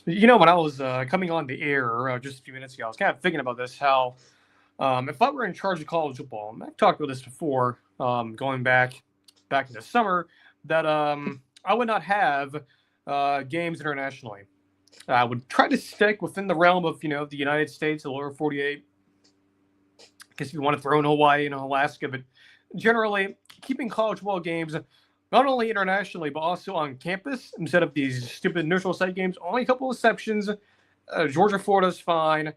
When I was coming on the air just a few minutes ago, I was kind of thinking about this. How if I were in charge of college football, and I've talked about this before, going back in the summer, that I would not have games internationally. I would try to stick within the realm of the United States, the lower 48. I guess if you want to throw in Hawaii and Alaska, but generally keeping college football games not only internationally but also on campus instead of these stupid neutral site games. Only a couple exceptions. Georgia, Florida is fine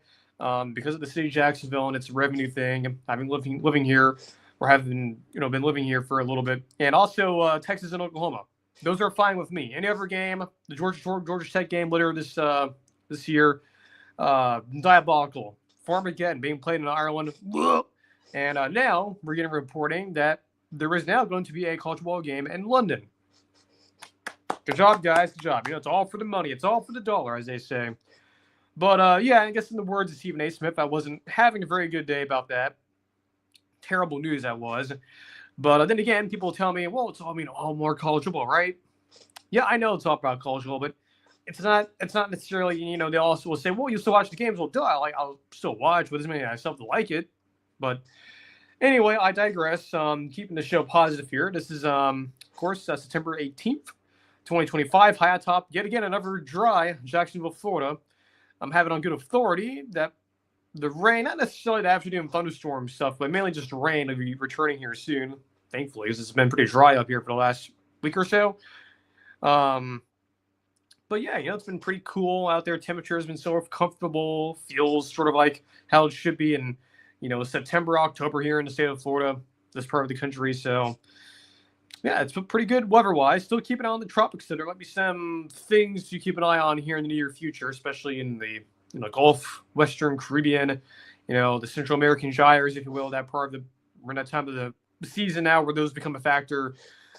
because of the city of Jacksonville and it's a revenue thing. Having living here, or having been living here for a little bit, and also Texas and Oklahoma. Those are fine with me. Any other game, the Georgia Tech game later this year, diabolical. Farmageddon being played in Ireland, and now we're getting reporting that there is now going to be a college football game in London. Good job, guys. Good job. It's all for the money. It's all for the dollar, as they say. But, I guess in the words of Stephen A. Smith, I wasn't having a very good day about that. Terrible news that was. But then again, people tell me, well, it's all more college football, right? Yeah, I know it's all about college football, but it's not necessarily, they also will say, well, you still watch the games. Well, duh, I'll still watch, but it doesn't mean I still have to like it. But anyway, I digress. Keeping the show positive here. This is, of course, September 18th, 2025. High atop, yet again, another dry Jacksonville, Florida. I'm having on good authority that the rain, not necessarily the afternoon thunderstorm stuff, but mainly just rain will be returning here soon, thankfully, because it's been pretty dry up here for the last week or so. But yeah, it's been pretty cool out there. Temperature has been sort of comfortable, feels sort of like how it should be in, September, October here in the state of Florida, this part of the country. So yeah, it's been pretty good weather-wise. Still keep an eye on the tropics. So there might be some things to keep an eye on here in the near future, especially in the Gulf, Western Caribbean, the Central American gyres, if you will. That part of we're in that time of the season now where those become a factor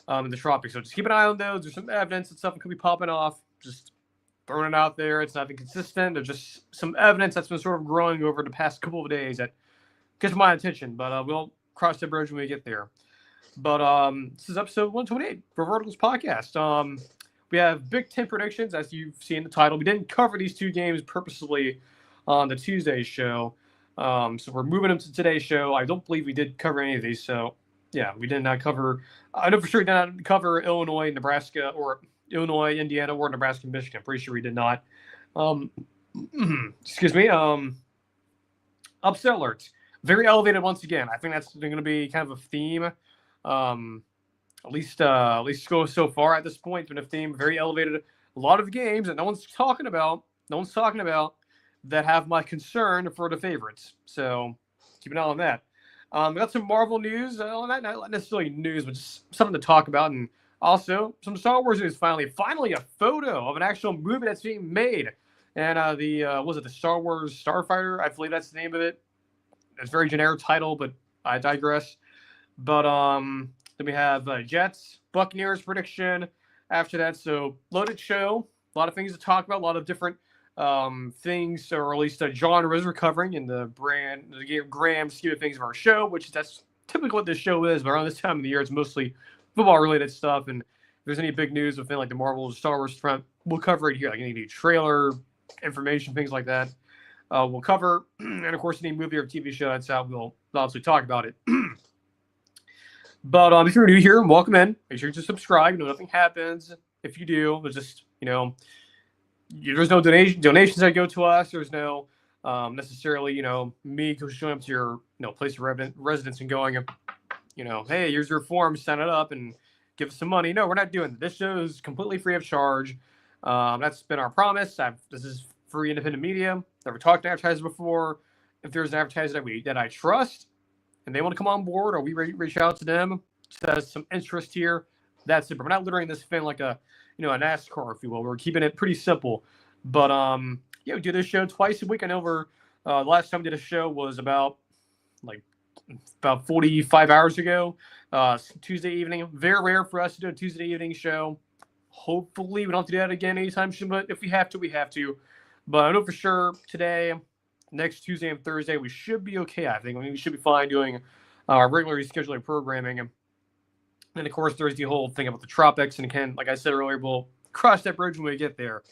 in the tropics. So just keep an eye on those. There's some evidence that stuff could be popping off. Just throwing it out there. It's nothing consistent. There's just some evidence that's been sort of growing over the past couple of days that gets my attention. But we'll cross the bridge when we get there. But this is episode 128 for Verticals Podcast. We have Big 10 predictions, as you've seen the title. We didn't cover these two games purposely on the Tuesday show. So we're moving them to today's show. I don't believe we did cover any of these. So, yeah, we did not cover – I know for sure we did not cover Illinois, Nebraska, or Illinois, Indiana, or Nebraska, Michigan. I'm pretty sure we did not. Excuse me. Upset alerts. Very elevated once again. I think that's going to be kind of a theme. At least go so far at this point. It's been a theme, very elevated. A lot of games that no one's talking about that have my concern for the favorites. So keep an eye on that. We got some Marvel news, not necessarily news, but just something to talk about, and also some Star Wars news. Finally, a photo of an actual movie that's being made, and the Star Wars Starfighter? I believe that's the name of it. It's a very generic title, but I digress. But then we have Jets, Buccaneers prediction after that. So loaded show, a lot of things to talk about, a lot of different things, or at least genres we're covering in the grand scheme of things of our show, which that's typically what this show is. But around this time of the year, it's mostly football related stuff. And if there's any big news within like the Marvel or Star Wars front, we'll cover it here. Like any new trailer information, things like that. We'll cover, and of course, any movie or TV show that's out, we'll obviously talk about it. But if you're new here, welcome in. Make sure to subscribe. Nothing happens if you do. There's just, there's no donations that go to us. There's no necessarily, me showing up to your, place of residence and going, hey, here's your form, sign it up and give us some money. No, we're not doing that. This show is completely free of charge. That's been our promise. This is free independent media. Never talked to advertisers before. If there's an advertiser that I trust, and they want to come on board, or we reach out to them, says some interest here, that's it. But we're not littering this thing like a NASCAR, if you will. We're keeping it pretty simple. But we do this show twice a week. I know the last time we did a show was about 45 hours ago, Tuesday evening. Very rare for us to do a Tuesday evening show. Hopefully we don't have to do that again anytime soon, but if we have to, we have to. But I know for sure today, next Tuesday and Thursday, we should be okay, I think. We should be fine doing our regularly scheduled programming. And, of course, there's the whole thing about the tropics. And, again, like I said earlier, we'll cross that bridge when we get there.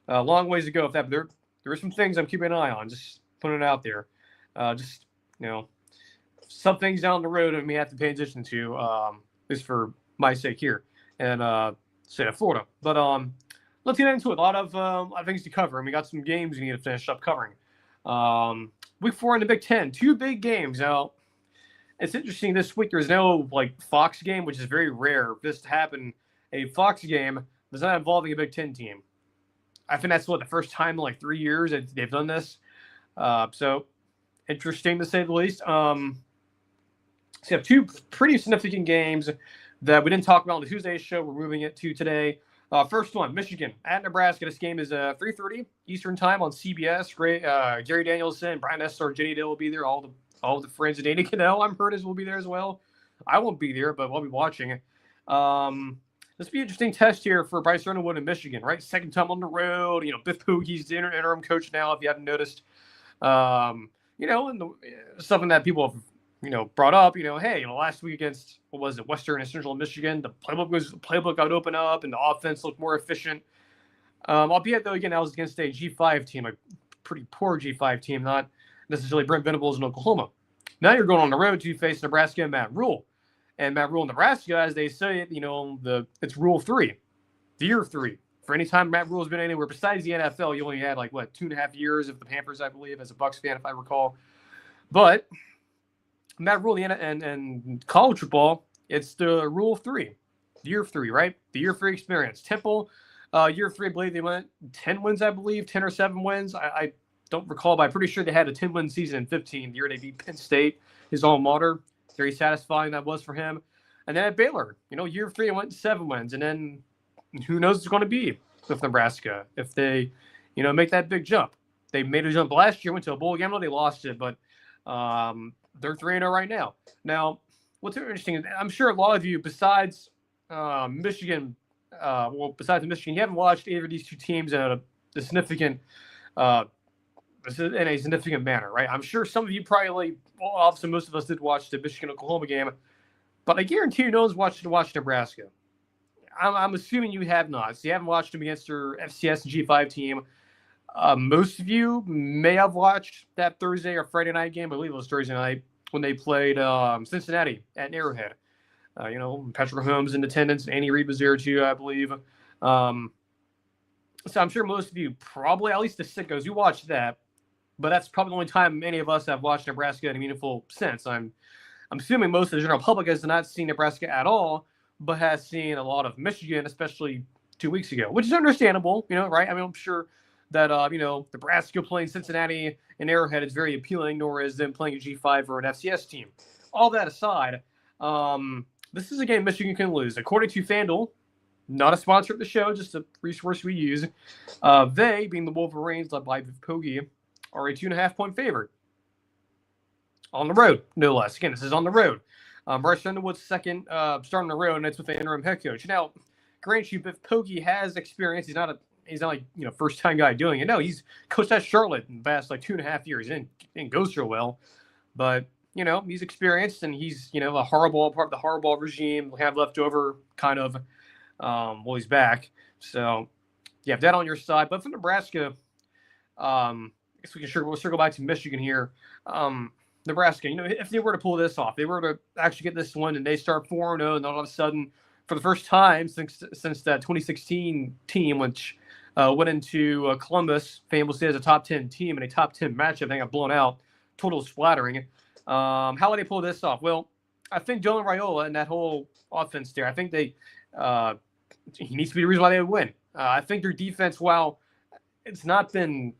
A long ways to go. If that, there are some things I'm keeping an eye on. Just putting it out there. Just some things down the road I may have to pay attention to. At least for my sake here and state of Florida. But let's get into it. A lot of things to cover, and we got some games we need to finish up covering. Week 4 in the Big Ten, 2 big games. Now, it's interesting this week. There's no Fox game, which is very rare for this to happen. A Fox game that's not involving a Big Ten team. I think that's the first time in 3 years that they've done this. So interesting to say the least. So you have 2 pretty significant games that we didn't talk about on the Tuesday show. We're moving it to today. First one, Michigan at Nebraska. This game is 3:30 Eastern time on CBS. Gary Danielson, Brian Essler, Jenny Dill will be there. All the friends of Danny Cannell, I'm heard, will be there as well. I won't be there, but we'll be watching. This will be an interesting test here for Bryce Underwood in Michigan, right? Second time on the road. Biff Pogge's the interim coach now, if you haven't noticed. And something that people have brought up, hey, last week against, Western and Central Michigan, the playbook got opened up and the offense looked more efficient. Albeit, though, again, that was against a G5 team, a pretty poor G5 team, not necessarily Brent Venables in Oklahoma. Now you're going on the road to face Nebraska and Matt Rule. And Matt Rule in Nebraska, as they say it, it's Rule 3, the year 3. For any time Matt Rule has been anywhere besides the NFL, you only had 2.5 years of the Panthers, I believe, as a Bucs fan, if I recall. But Matt Rule and college football, it's the Rule 3, the year 3, right? The year 3 experience. Temple, year 3, I believe they went 10 wins, 10 or 7 wins. I don't recall, but I'm pretty sure they had a 10-win season in 15, the year they beat Penn State, his alma mater. Very satisfying that was for him. And then at Baylor, year 3, I went 7 wins. And then who knows what's going to be with Nebraska if they, make that big jump. They made a jump last year, went to a bowl game. They lost it, but they're 3-0 right now. Now, what's interesting, I'm sure a lot of you, besides Michigan, besides Michigan, you haven't watched either of these 2 teams in a significant manner, right? I'm sure some of you probably, obviously most of us did watch the Michigan-Oklahoma game, but I guarantee you no one's watched Nebraska. I'm assuming you have not. So you haven't watched them against their FCS and G5 team. Most of you may have watched that Thursday or Friday night game. I believe it was Thursday night when they played Cincinnati at Arrowhead. Patrick Mahomes in attendance. Andy Reid was there too, I believe. So I'm sure most of you probably, at least the sickos, you watched that. But that's probably the only time many of us have watched Nebraska in a meaningful sense. I'm assuming most of the general public has not seen Nebraska at all, but has seen a lot of Michigan, especially 2 weeks ago, which is understandable, right? I mean, I'm sure that, Nebraska playing Cincinnati and Arrowhead is very appealing, nor is them playing a G5 or an FCS team. All that aside, this is a game Michigan can lose. According to FanDuel, not a sponsor of the show, just a resource we use, they, being the Wolverines led by Pogge, are a 2.5-point favorite. On the road, no less. Again, this is on the road. Bryce Underwood's second start on the road, and it's with the interim head coach. Now, grant you, if Pogge has experience, he's not first time guy doing it. No, he's coached at Charlotte in the past 2.5 years. It didn't go so well, but he's experienced, and he's a Harbaugh, part of the Harbaugh regime, have left over kind of. He's back, so you have that on your side. But for Nebraska, I guess we'll circle back to Michigan here. Nebraska, if they were to pull this off, they were to actually get this one, and they start 4-0, and all of a sudden, for the first time since that 2016 team, which went into Columbus, famously as a top 10 team in a top 10 matchup, they got blown out. Total splattering. How would they pull this off? Well, I think Dylan Raiola and that whole offense there, I think he needs to be the reason why they would win. I think their defense, while it's not been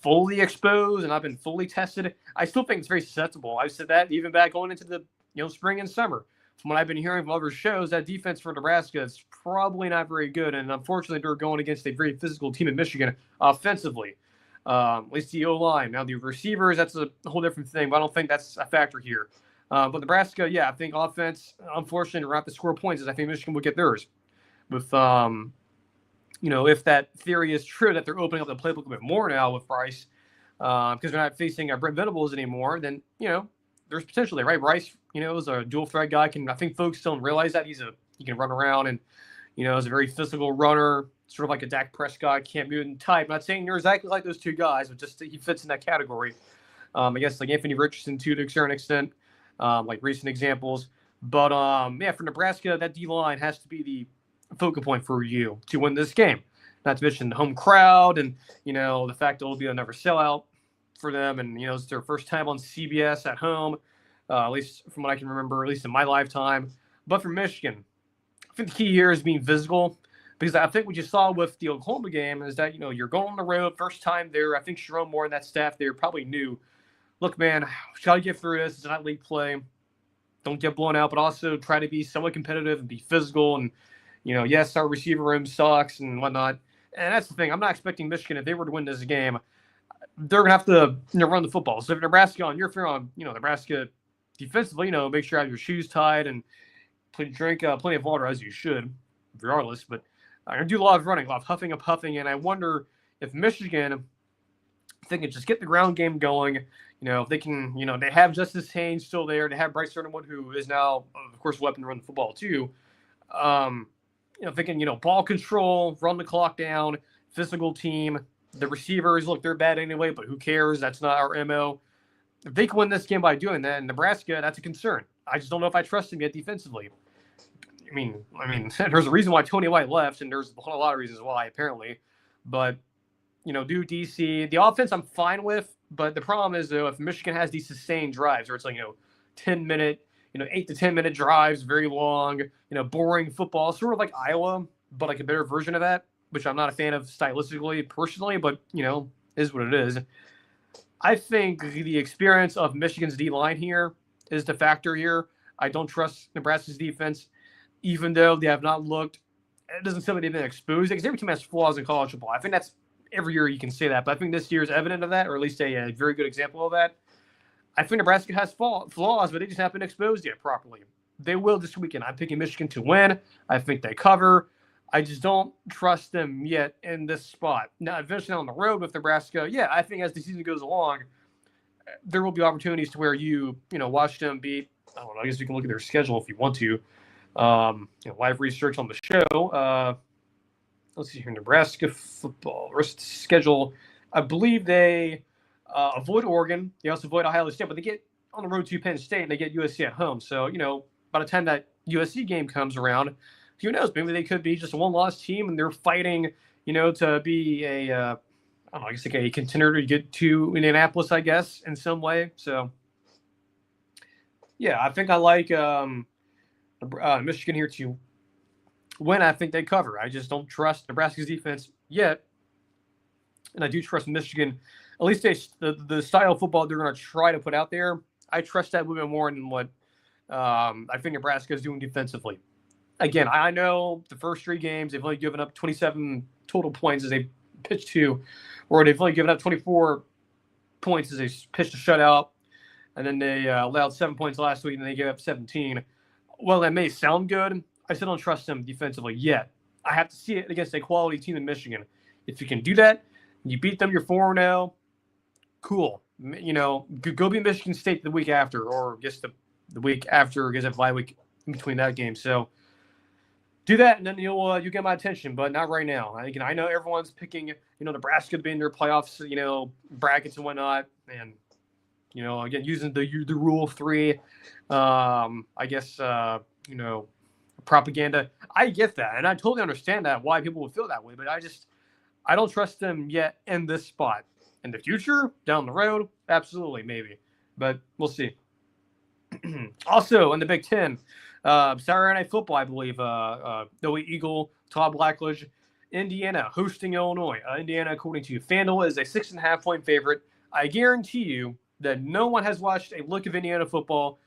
fully exposed and not been fully tested, I still think it's very susceptible. I said that even back going into the spring and summer. From what I've been hearing from other shows, that defense for Nebraska is probably not very good, and unfortunately, they're going against a very physical team in Michigan offensively. At least the O-line. Now, the receivers, that's a whole different thing, but I don't think that's a factor here. But Nebraska, I think offense, unfortunately, to wrap the score points, is I think Michigan will get theirs. With, if that theory is true, that they're opening up the playbook a bit more now with Bryce, because they're not facing Brent Venables anymore, then, there's potential there, right? Bryce, is a dual threat guy. I think folks don't realize that he can run around and, is a very physical runner. sort of like a Dak Prescott, Cam Newton type. Not saying you're exactly like those two guys, but just he fits in that category. I guess like Anthony Richardson to a certain extent, like recent examples. But yeah, for Nebraska, that D-line has to be the focal point for you to win this game. Not to mention the home crowd and, the fact that it'll be another sellout for them. And, it's their first time on CBS at home, at least from what I can remember, at least in my lifetime. But for Michigan, I think the key here is being physical, because I think what you saw with the Oklahoma game is that, you're going on the road, first time there. I think Jerome Moore and that staff there probably knew, look, man, got to get through this. It's not league play. Don't get blown out, but also try to be somewhat competitive and be physical. And, yes, our receiver room sucks and whatnot. And that's the thing. I'm not expecting Michigan, if they were to win this game, they're going to have to run the football. So if Nebraska if you're on, Nebraska defensively, make sure you have your shoes tied and drink plenty of water, as you should, regardless. But I'm going to do a lot of running, a lot of huffing and puffing. And I wonder if Michigan, if they can just get the ground game going, if they can, they have Justice Haynes still there. They have Bryce Sternwood, who is now, of course, a weapon to run the football too. If they can, ball control, run the clock down, physical team. The receivers, look, they're bad anyway, but who cares? That's not our MO. If they can win this game by doing that, in Nebraska, that's a concern. I just don't know if I trust them yet defensively. I mean, there's a reason why Tony White left, and there's a lot of reasons why, apparently. But, do DC. The offense I'm fine with, but the problem is, though, if Michigan has these sustained drives where it's like, 10-minute, 8 to 10-minute drives, very long, boring football, sort of like Iowa, but like a better version of that, which I'm not a fan of stylistically, personally, but, is what it is. I think the experience of Michigan's D-line here is the factor here. I don't trust Nebraska's defense, even though they have not looked. It doesn't seem like they've been exposed, because every team has flaws in college football. I think that's every year you can say that, but I think this year is evident of that, or at least a very good example of that. I think Nebraska has flaws, but they just haven't been exposed yet properly. They will this weekend. I'm picking Michigan to win. I think they cover. I just don't trust them yet in this spot. Now, eventually on the road with Nebraska, yeah, I think as the season goes along, there will be opportunities to where you watch them beat. I don't know. I guess you can look at their schedule if you want to. Live research on the show. Let's see here. Nebraska football rest schedule. I believe they avoid Oregon. They also avoid Ohio State, but they get on the road to Penn State and they get USC at home. So, by the time that USC game comes around, who knows? Maybe they could be just a one-loss team and they're fighting, to be a contender to get to Indianapolis, I guess, in some way. So, yeah, I think I like Michigan here to win. I think they cover. I just don't trust Nebraska's defense yet. And I do trust Michigan, at least the style of football they're going to try to put out there. I trust that a little bit more than what I think Nebraska is doing defensively. Again, I know the first 3 games, they've only given up 27 total points as they pitched 2, or they've only given up 24 points as they pitched a shutout, and then they allowed 7 points last week, and they gave up 17. Well, that may sound good. I still don't trust them defensively yet. I have to see it against a quality team in Michigan. If you can do that, you beat them, you're 4-0, cool. Go beat Michigan State the week after, or I guess the week after, because I have a bye week in between that game. So do that, and then you'll get my attention, but not right now. Again, I know everyone's picking, Nebraska to be in their playoffs, brackets and whatnot, and again, using the rule of 3, I guess, propaganda. I get that, and I totally understand that, why people would feel that way, but I don't trust them yet in this spot. In the future, down the road, absolutely, maybe, but we'll see. Also, in the Big Ten, Saturday Night Football, I believe, Noah Eagle, Todd Blackledge, Indiana hosting Illinois. Indiana, according to FanDuel, is a 6.5-point favorite. I guarantee you that no one has watched a look of Indiana football.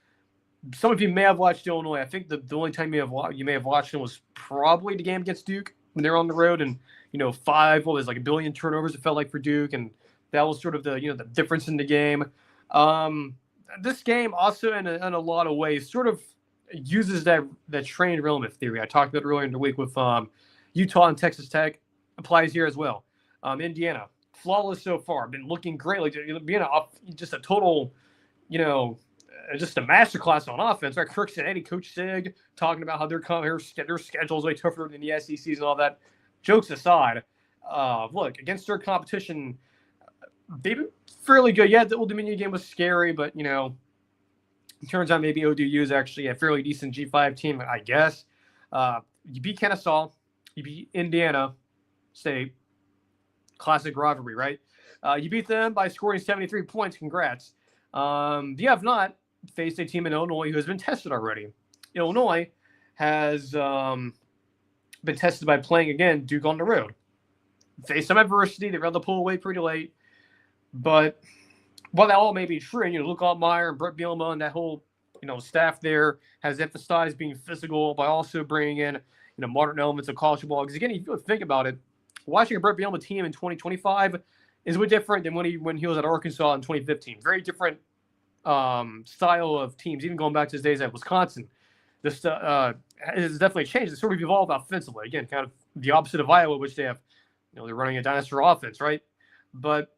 Some of you may have watched Illinois. I think the only time you may have watched them was probably the game against Duke when they were on the road, and 5, what was like a billion turnovers it felt like for Duke, and that was sort of the the difference in the game. This game also in a lot of ways sort of uses that trained element theory I talked about earlier in the week with Utah and Texas Tech. Applies here as well. Indiana, flawless so far, been looking great, like being just a total, just a masterclass on offense. Right, Kirk Cincinnati, Coach Sig talking about how their schedules way tougher than the SECs and all that. jokes aside, look, against their competition, they've been fairly good. Yeah, the Old Dominion game was scary, but, it turns out maybe ODU is actually a fairly decent G5 team, I guess. You beat Kennesaw, you beat Indiana State, classic rivalry, right? You beat them by scoring 73 points. Congrats. You have not faced a team in Illinois who has been tested already. Illinois has been tested by playing, again, Duke on the road. Faced some adversity. They were able to pull away pretty late. But while that all may be true, Luke Altmaier and Brett Bielema and that whole, staff there has emphasized being physical by also bringing in, modern elements of college football. Because again, if you think about it, watching a Brett Bielema team in 2025 is way different than when he was at Arkansas in 2015. Very different style of teams, even going back to his days at Wisconsin. This has definitely changed. It's sort of evolved offensively. Again, kind of the opposite of Iowa, which they have, they're running a dinosaur offense, right? But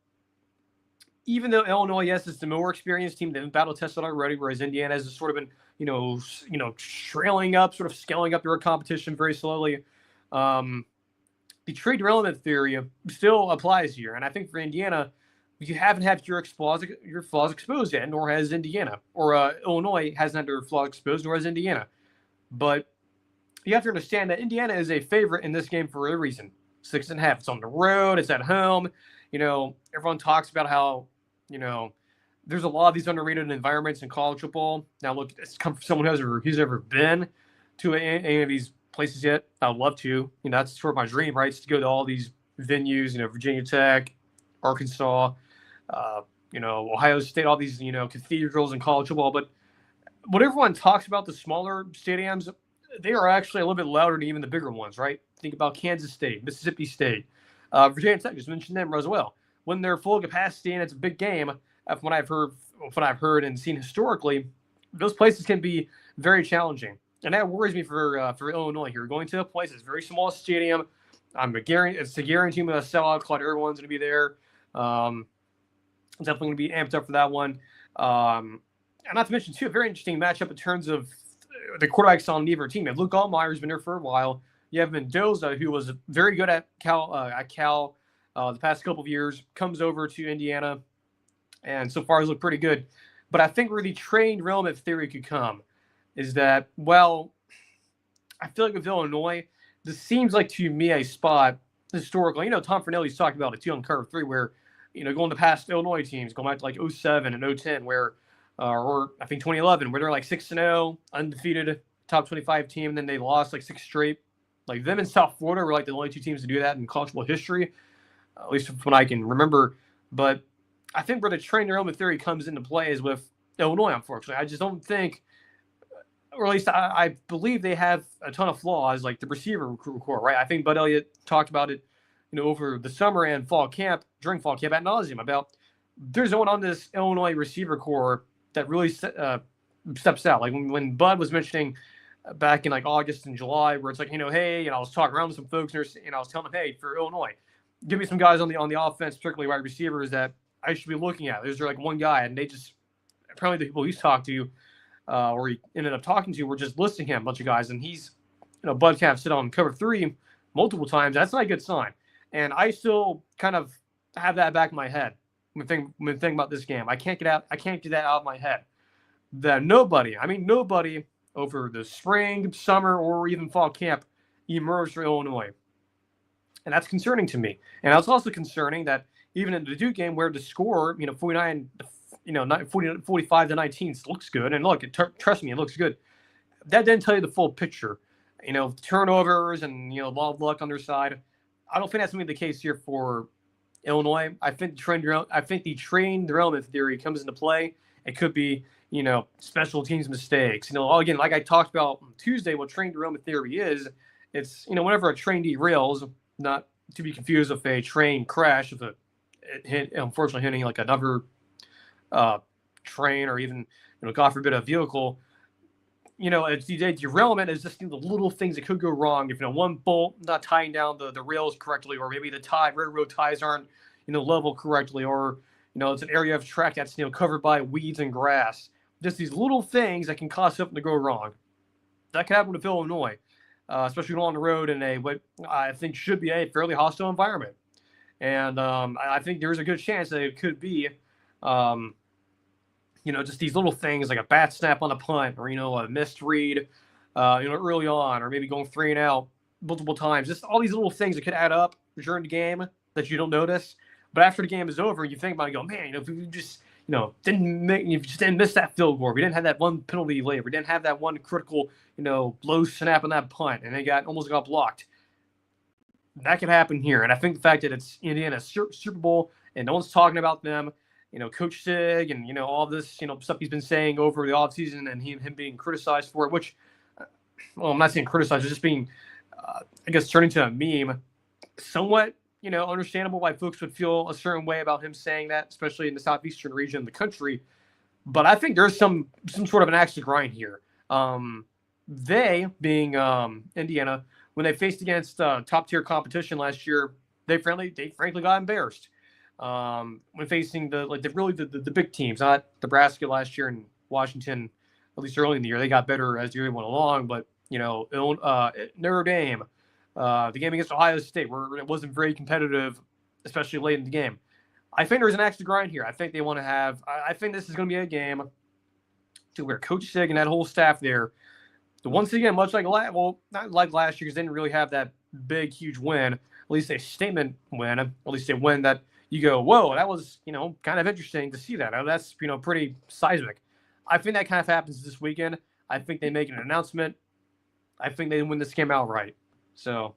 even though Illinois, yes, is the more experienced team, they've been battle tested already, whereas Indiana has sort of been, trailing up, sort of scaling up their competition very slowly. The trade derailment theory still applies here, and I think for Indiana, you haven't had your flaws exposed yet, nor has Indiana, or Illinois hasn't had their flaws exposed, nor has Indiana. But you have to understand that Indiana is a favorite in this game for a reason. 6.5. It's on the road. It's at home. Everyone talks about how, there's a lot of these underrated environments in college football. Now, look, it's come from someone who's ever been to any of these places yet. I'd love to. That's sort of my dream, right? Is to go to all these venues, Virginia Tech, Arkansas, Ohio State, all these, cathedrals in college football. But what everyone talks about, the smaller stadiums, they are actually a little bit louder than even the bigger ones, right? Think about Kansas State, Mississippi State, Virginia Tech, just mentioned them as well. When they're full capacity and it's a big game, from what I've heard and seen historically, those places can be very challenging. And that worries me for Illinois here. Going to a place that's very small stadium, it's a guarantee with a sellout crowd. Everyone's going to be there. Definitely going to be amped up for that one. And not to mention, too, a very interesting matchup in terms of the quarterbacks on neither team. Luke Altmaier's been there for a while. You have Mendoza, who was very good at Cal the past couple of years, comes over to Indiana, and so far has looked pretty good. But I think where the trade derailment theory could come is that, well, I feel like with Illinois, this seems like to me a spot historically. Tom Fernelli's talked about it too on Curve 3, where, going to past Illinois teams, going back to like 07 and 010, where, or I think 2011, where they're like 6-0, undefeated, top 25 team, and then they lost like 6 straight. Like them and South Florida were like the only 2 teams to do that in college football history, at least from what I can remember. But I think where the trade derailment theory comes into play is with Illinois, unfortunately. I just don't think, or at least I believe they have a ton of flaws, like the receiver core, right? I think Bud Elliott talked about it, over the summer and during fall camp ad nauseum about there's no one on this Illinois receiver core that really steps out. Like when Bud was mentioning back in like August and July, where it's like, hey, I was talking around with some folks and I was telling them, hey, for Illinois, give me some guys on the offense, particularly wide receivers, that I should be looking at. There's like one guy, and they just, apparently the people he's talked to, or he ended up talking to, were just listing him, a bunch of guys, and he's, Bud kind of sit on cover 3 multiple times. That's not a good sign. And I still kind of have that back in my head when thinking about this game. I can't get that out of my head. That nobody over the spring, summer, or even fall camp emerged for Illinois. And that's concerning to me. And it's also concerning that even in the Duke game, where the score, 45 to 19 looks good. And look, trust me, it looks good. That didn't tell you the full picture. Turnovers and, a lot of luck on their side. I don't think that's going to be the case here for Illinois. I think the train derailment theory comes into play. It could be, special teams mistakes. Again, like I talked about on Tuesday, what train derailment theory is, it's, whenever a train derails, not to be confused with a train crash, with unfortunately hitting like another train, or even, God forbid, a vehicle. It's the derailment is just the little things that could go wrong. If one bolt not tying down the rails correctly, or maybe the railroad ties aren't level correctly, or it's an area of track that's covered by weeds and grass. Just these little things that can cause something to go wrong. That could happen with Illinois. especially going on the road in what I think should be a fairly hostile environment. And I think there's a good chance that it could be, just these little things like a bat snap on a punt or, a missed read, early on, or maybe going 3 and out multiple times. Just all these little things that could add up during the game that you don't notice. But after the game is over, you think about it and go, man, if we just, didn't miss that field goal, we didn't have that one penalty late, we didn't have that one critical, low snap on that punt, and they almost got blocked. That could happen here. And I think the fact that it's Indiana's Super Bowl and no one's talking about them, Coach Sig and, all this, stuff he's been saying over the offseason and him being criticized for it, which, I'm not saying criticized, it's just being, I guess, turning to a meme, somewhat, understandable why folks would feel a certain way about him saying that, especially in the southeastern region of the country. But I think there's some sort of an axe to grind here. They, being Indiana, when they faced against top-tier competition last year, they frankly got embarrassed. When facing the big teams, not Nebraska last year and Washington, at least early in the year, they got better as the year went along. But Notre Dame, the game against Ohio State, where it wasn't very competitive, especially late in the game. I think there's an axe to grind here. I think they want to have. I think this is going to be a game to where Coach Sig and that whole staff there. Once again, much like not like last year, because they didn't really have that big, huge win. At least a statement win. At least a win that you go, whoa, that was kind of interesting to see that. That's pretty seismic. I think that kind of happens this weekend. I think they make an announcement. I think they win this game outright. So,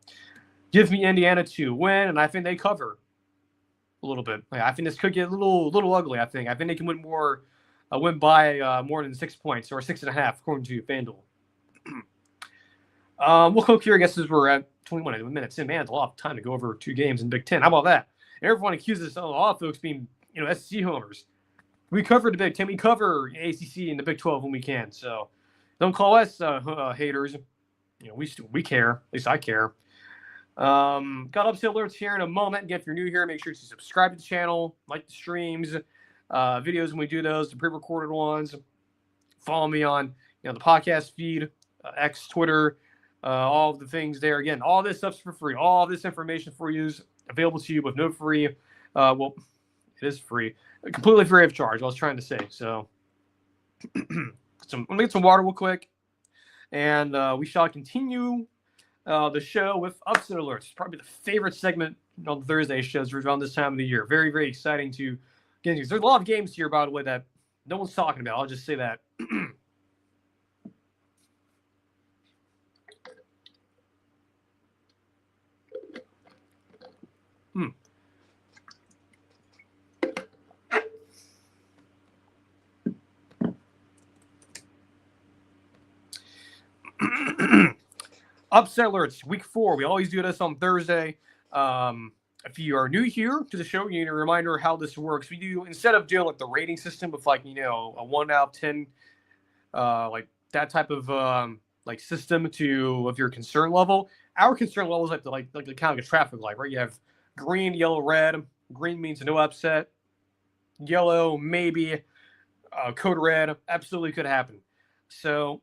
give me Indiana to win, and I think they cover a little bit. I think this could get a little ugly. I think they can win by more than 6 points or 6.5 according to FanDuel. We'll click here, I guess, as we're at 21 minutes in. Man, it's a lot of time to go over 2 games in Big 10. How about that? Everyone accuses all folks being, SEC homers. We cover the Big 10. We cover ACC and the Big 12 when we can. So don't call us haters. We care. At least I care. Got upset alerts here in a moment. Again, if you're new here, make sure to subscribe to the channel, like the streams, videos when we do those, the pre-recorded ones. Follow me on the podcast feed, X, Twitter, all of the things there. Again, all this stuff's for free. All this information for you is available to you with no free. It is free, completely free of charge. I was trying to say. So, I'm gonna get some water real quick, and we shall continue the show with upset alerts. It's probably the favorite segment on the Thursday shows around this time of the year. Very, very exciting to get into. There's a lot of games here, by the way, that no one's talking about. I'll just say that. Upset alerts, week 4. We always do this on Thursday. If you are new here to the show, you need a reminder how this works. We do, instead of doing like the rating system with a 1 out of 10, like that type of system of your concern level. Our concern level is like the kind of like a traffic light, right? You have green, yellow, red. Green means no upset. Yellow, maybe. Code red, absolutely could happen. So,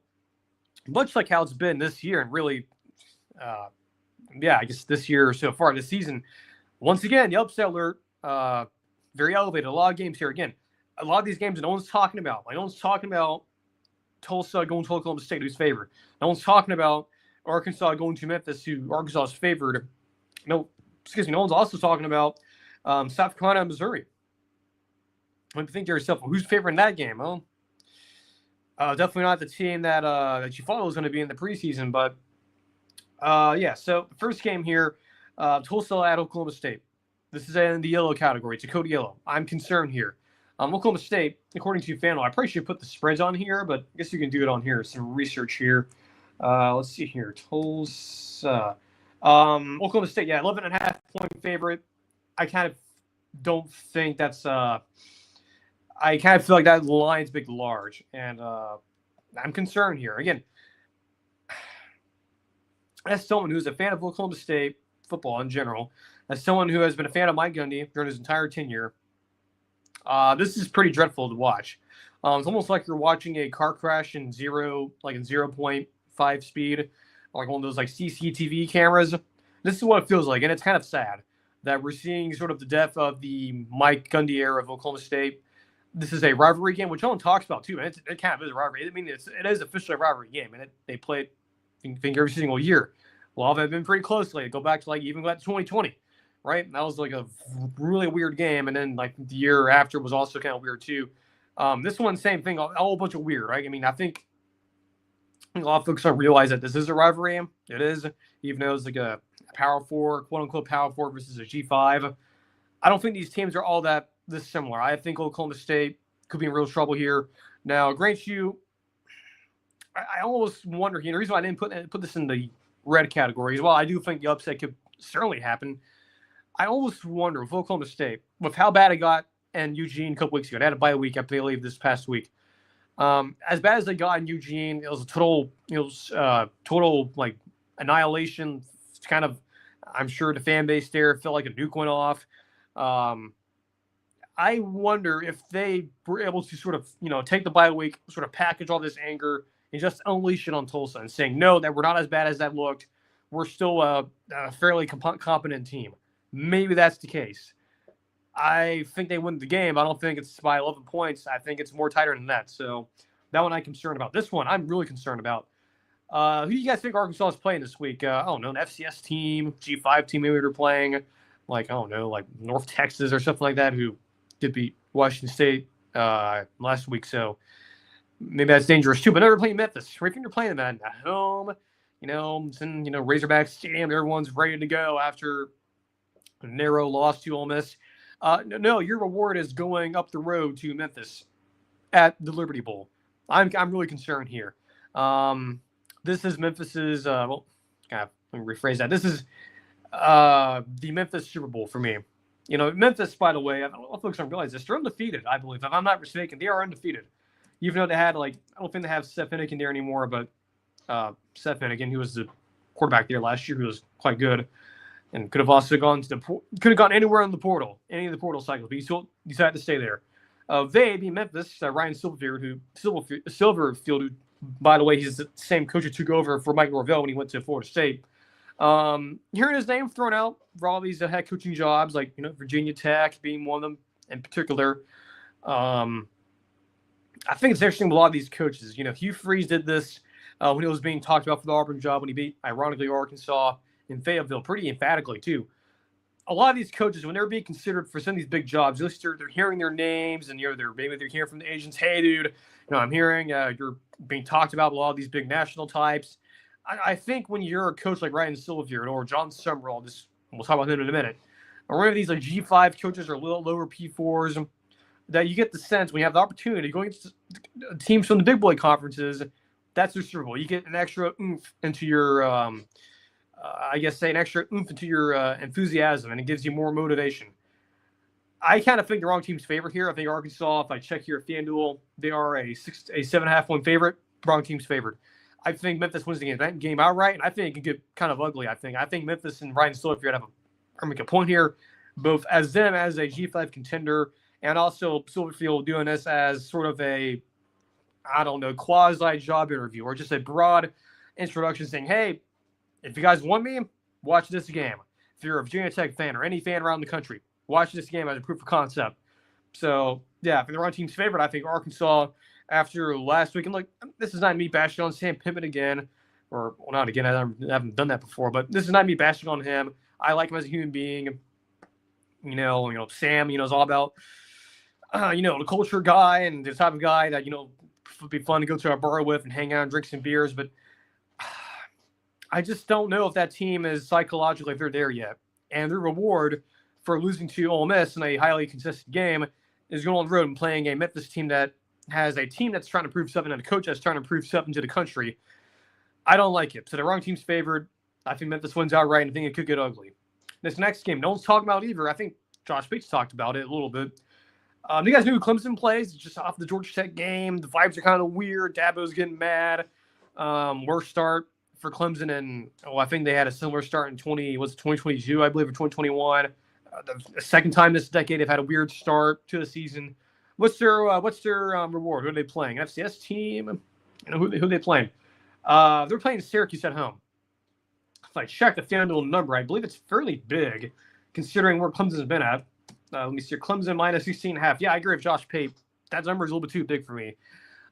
much like how it's been this year, and really, I guess this year so far, this season, once again, the upset alert, very elevated. A lot of games here. Again, a lot of these games no one's talking about. Like, no one's talking about Tulsa going to Oklahoma State, who's favored. No one's talking about Arkansas going to Memphis, who Arkansas is favored. No one's also talking about South Carolina and Missouri. When you think to yourself, well, who's favoring that game? Well, definitely not the team that you thought was going to be in the preseason. But, so the first game here, Tulsa at Oklahoma State. This is in the yellow category. It's a code yellow. I'm concerned here. Oklahoma State, according to FanDuel, I probably should put the spreads on here, but I guess you can do it on here. Some research here. Let's see here. Tulsa. Oklahoma State, 11.5 point favorite. I kind of don't think that's I kind of feel like that line's big large, and I'm concerned here. Again, as someone who's a fan of Oklahoma State football in general, as someone who has been a fan of Mike Gundy during his entire tenure, this is pretty dreadful to watch. It's almost like you're watching a car crash in 0.5 speed like one of those like CCTV cameras. This is what it feels like, and it's kind of sad that we're seeing sort of the death of the Mike Gundy era of Oklahoma State. This is a rivalry game, which no one talks about too, and it kind of is a rivalry. I mean, it is officially a rivalry game, and they play it, I think, every single year. A lot of them have been pretty close lately. Go back to like even back to 2020, right? And that was like a really weird game, and then like the year after was also kind of weird too. This one, same thing, a whole bunch of weird, right? I mean, I think a lot of folks don't realize that this is a rivalry game. It is, even though it's like a Power 4, quote-unquote Power 4 versus a G5. I don't think these teams are all that this similar. I think Oklahoma State could be in real trouble here. Now, grant you, I almost wonder, the reason why I didn't put this in the red category is, well, I do think the upset could certainly happen. I almost wonder with Oklahoma State, with how bad it got in Eugene a couple weeks ago. They had a bye week after they leave this past week. As bad as they got in Eugene, it was a total like annihilation. It's kind of, I'm sure the fan base there felt like a nuke went off. I wonder if they were able to sort of, take the bye week, sort of package all this anger and just unleash it on Tulsa and saying, no, that we're not as bad as that looked. We're still a fairly competent team. Maybe that's the case. I think they win the game. I don't think it's by 11 points. I think it's more tighter than that. So that one I'm concerned about. This one I'm really concerned about. Who do you guys think Arkansas is playing this week? I don't know, an FCS team, G5 team maybe they're playing. Like, I don't know, like North Texas or something like that, who did beat Washington State last week. So maybe that's dangerous too. But never playing Memphis. Right when you're playing them at home, it's in, Razorback Stadium. Everyone's ready to go after a narrow loss to Ole Miss. No, your reward is going up the road to Memphis at the Liberty Bowl. I'm really concerned here. This is Memphis's. Let me rephrase that. This is the Memphis Super Bowl for me. Memphis, by the way, I don't know if folks don't realize this. They're undefeated, I believe. If I'm not mistaken, they are undefeated. Even though they had I don't think they have Seth Finnegan there anymore, but Seth Finnegan, who was the quarterback there last year, who was quite good. And could have also gone anywhere in the portal, any of the portal cycles, but he still decided to stay there. They beat Memphis. Ryan Silverfield, who, by the way, he's the same coach who took over for Mike Norvell when he went to Florida State. Hearing his name thrown out for all these head coaching jobs, like Virginia Tech being one of them in particular. I think it's interesting with a lot of these coaches. Hugh Freeze did this when he was being talked about for the Auburn job when he beat, ironically, Arkansas in Fayetteville pretty emphatically too. A lot of these coaches, when they're being considered for some of these big jobs, they're hearing their names and they're hearing from the agents. Hey, dude, I'm hearing you're being talked about with a lot of these big national types. I think when you're a coach like Ryan Silverfield or John Summerall, we'll talk about him in a minute, or one of these like G5 coaches or a little lower P4s, that you get the sense when you have the opportunity going against teams from the big boy conferences, that's their Super Bowl. You get an extra oomph into your an extra oomph into your enthusiasm, and it gives you more motivation. I kind of think the wrong team's favorite here. I think Arkansas, if I check here at FanDuel, they are a 7.5 point favorite. Wrong team's favorite. I think Memphis wins the game outright, and I think it can get kind of ugly. I think Memphis and Ryan Silverfield make a point here, both as them as a G5 contender, and also Silverfield doing this as sort of a, quasi job interview or just a broad introduction saying, hey, if you guys want me, watch this game. If you're a Virginia Tech fan or any fan around the country, watch this game as a proof of concept. So, yeah, if they're wrong team's favorite, I think Arkansas, after last week, and look, this is not me bashing on Sam Pittman again, not again, I haven't done that before, but this is not me bashing on him. I like him as a human being. Sam, is all about, the culture guy and the type of guy that, would be fun to go to a bar with and hang out and drink some beers, but I just don't know if that team is psychologically, if they're there yet. And their reward for losing to Ole Miss in a highly contested game is going on the road and playing a Memphis team that has a team that's trying to prove something and a coach that's trying to prove something to the country. I don't like it. So the wrong team's favored. I think Memphis wins outright, and I think it could get ugly. This next game, no one's talking about either. I think Josh Bates talked about it a little bit. You guys knew who Clemson plays? It's just off the Georgia Tech game. The vibes are kind of weird. Dabo's getting mad. Worst start for Clemson, and I think they had a similar start in 2022, I believe, or 2021. The second time this decade they've had a weird start to the season. What's their reward? Who are they playing? FCS team? Who are they playing? They're playing Syracuse at home. if I check the FanDuel number, I believe it's fairly big, considering where Clemson's been at. Let me see. Clemson minus 16.5. Yeah, I agree with Josh Pate. That number is a little bit too big for me.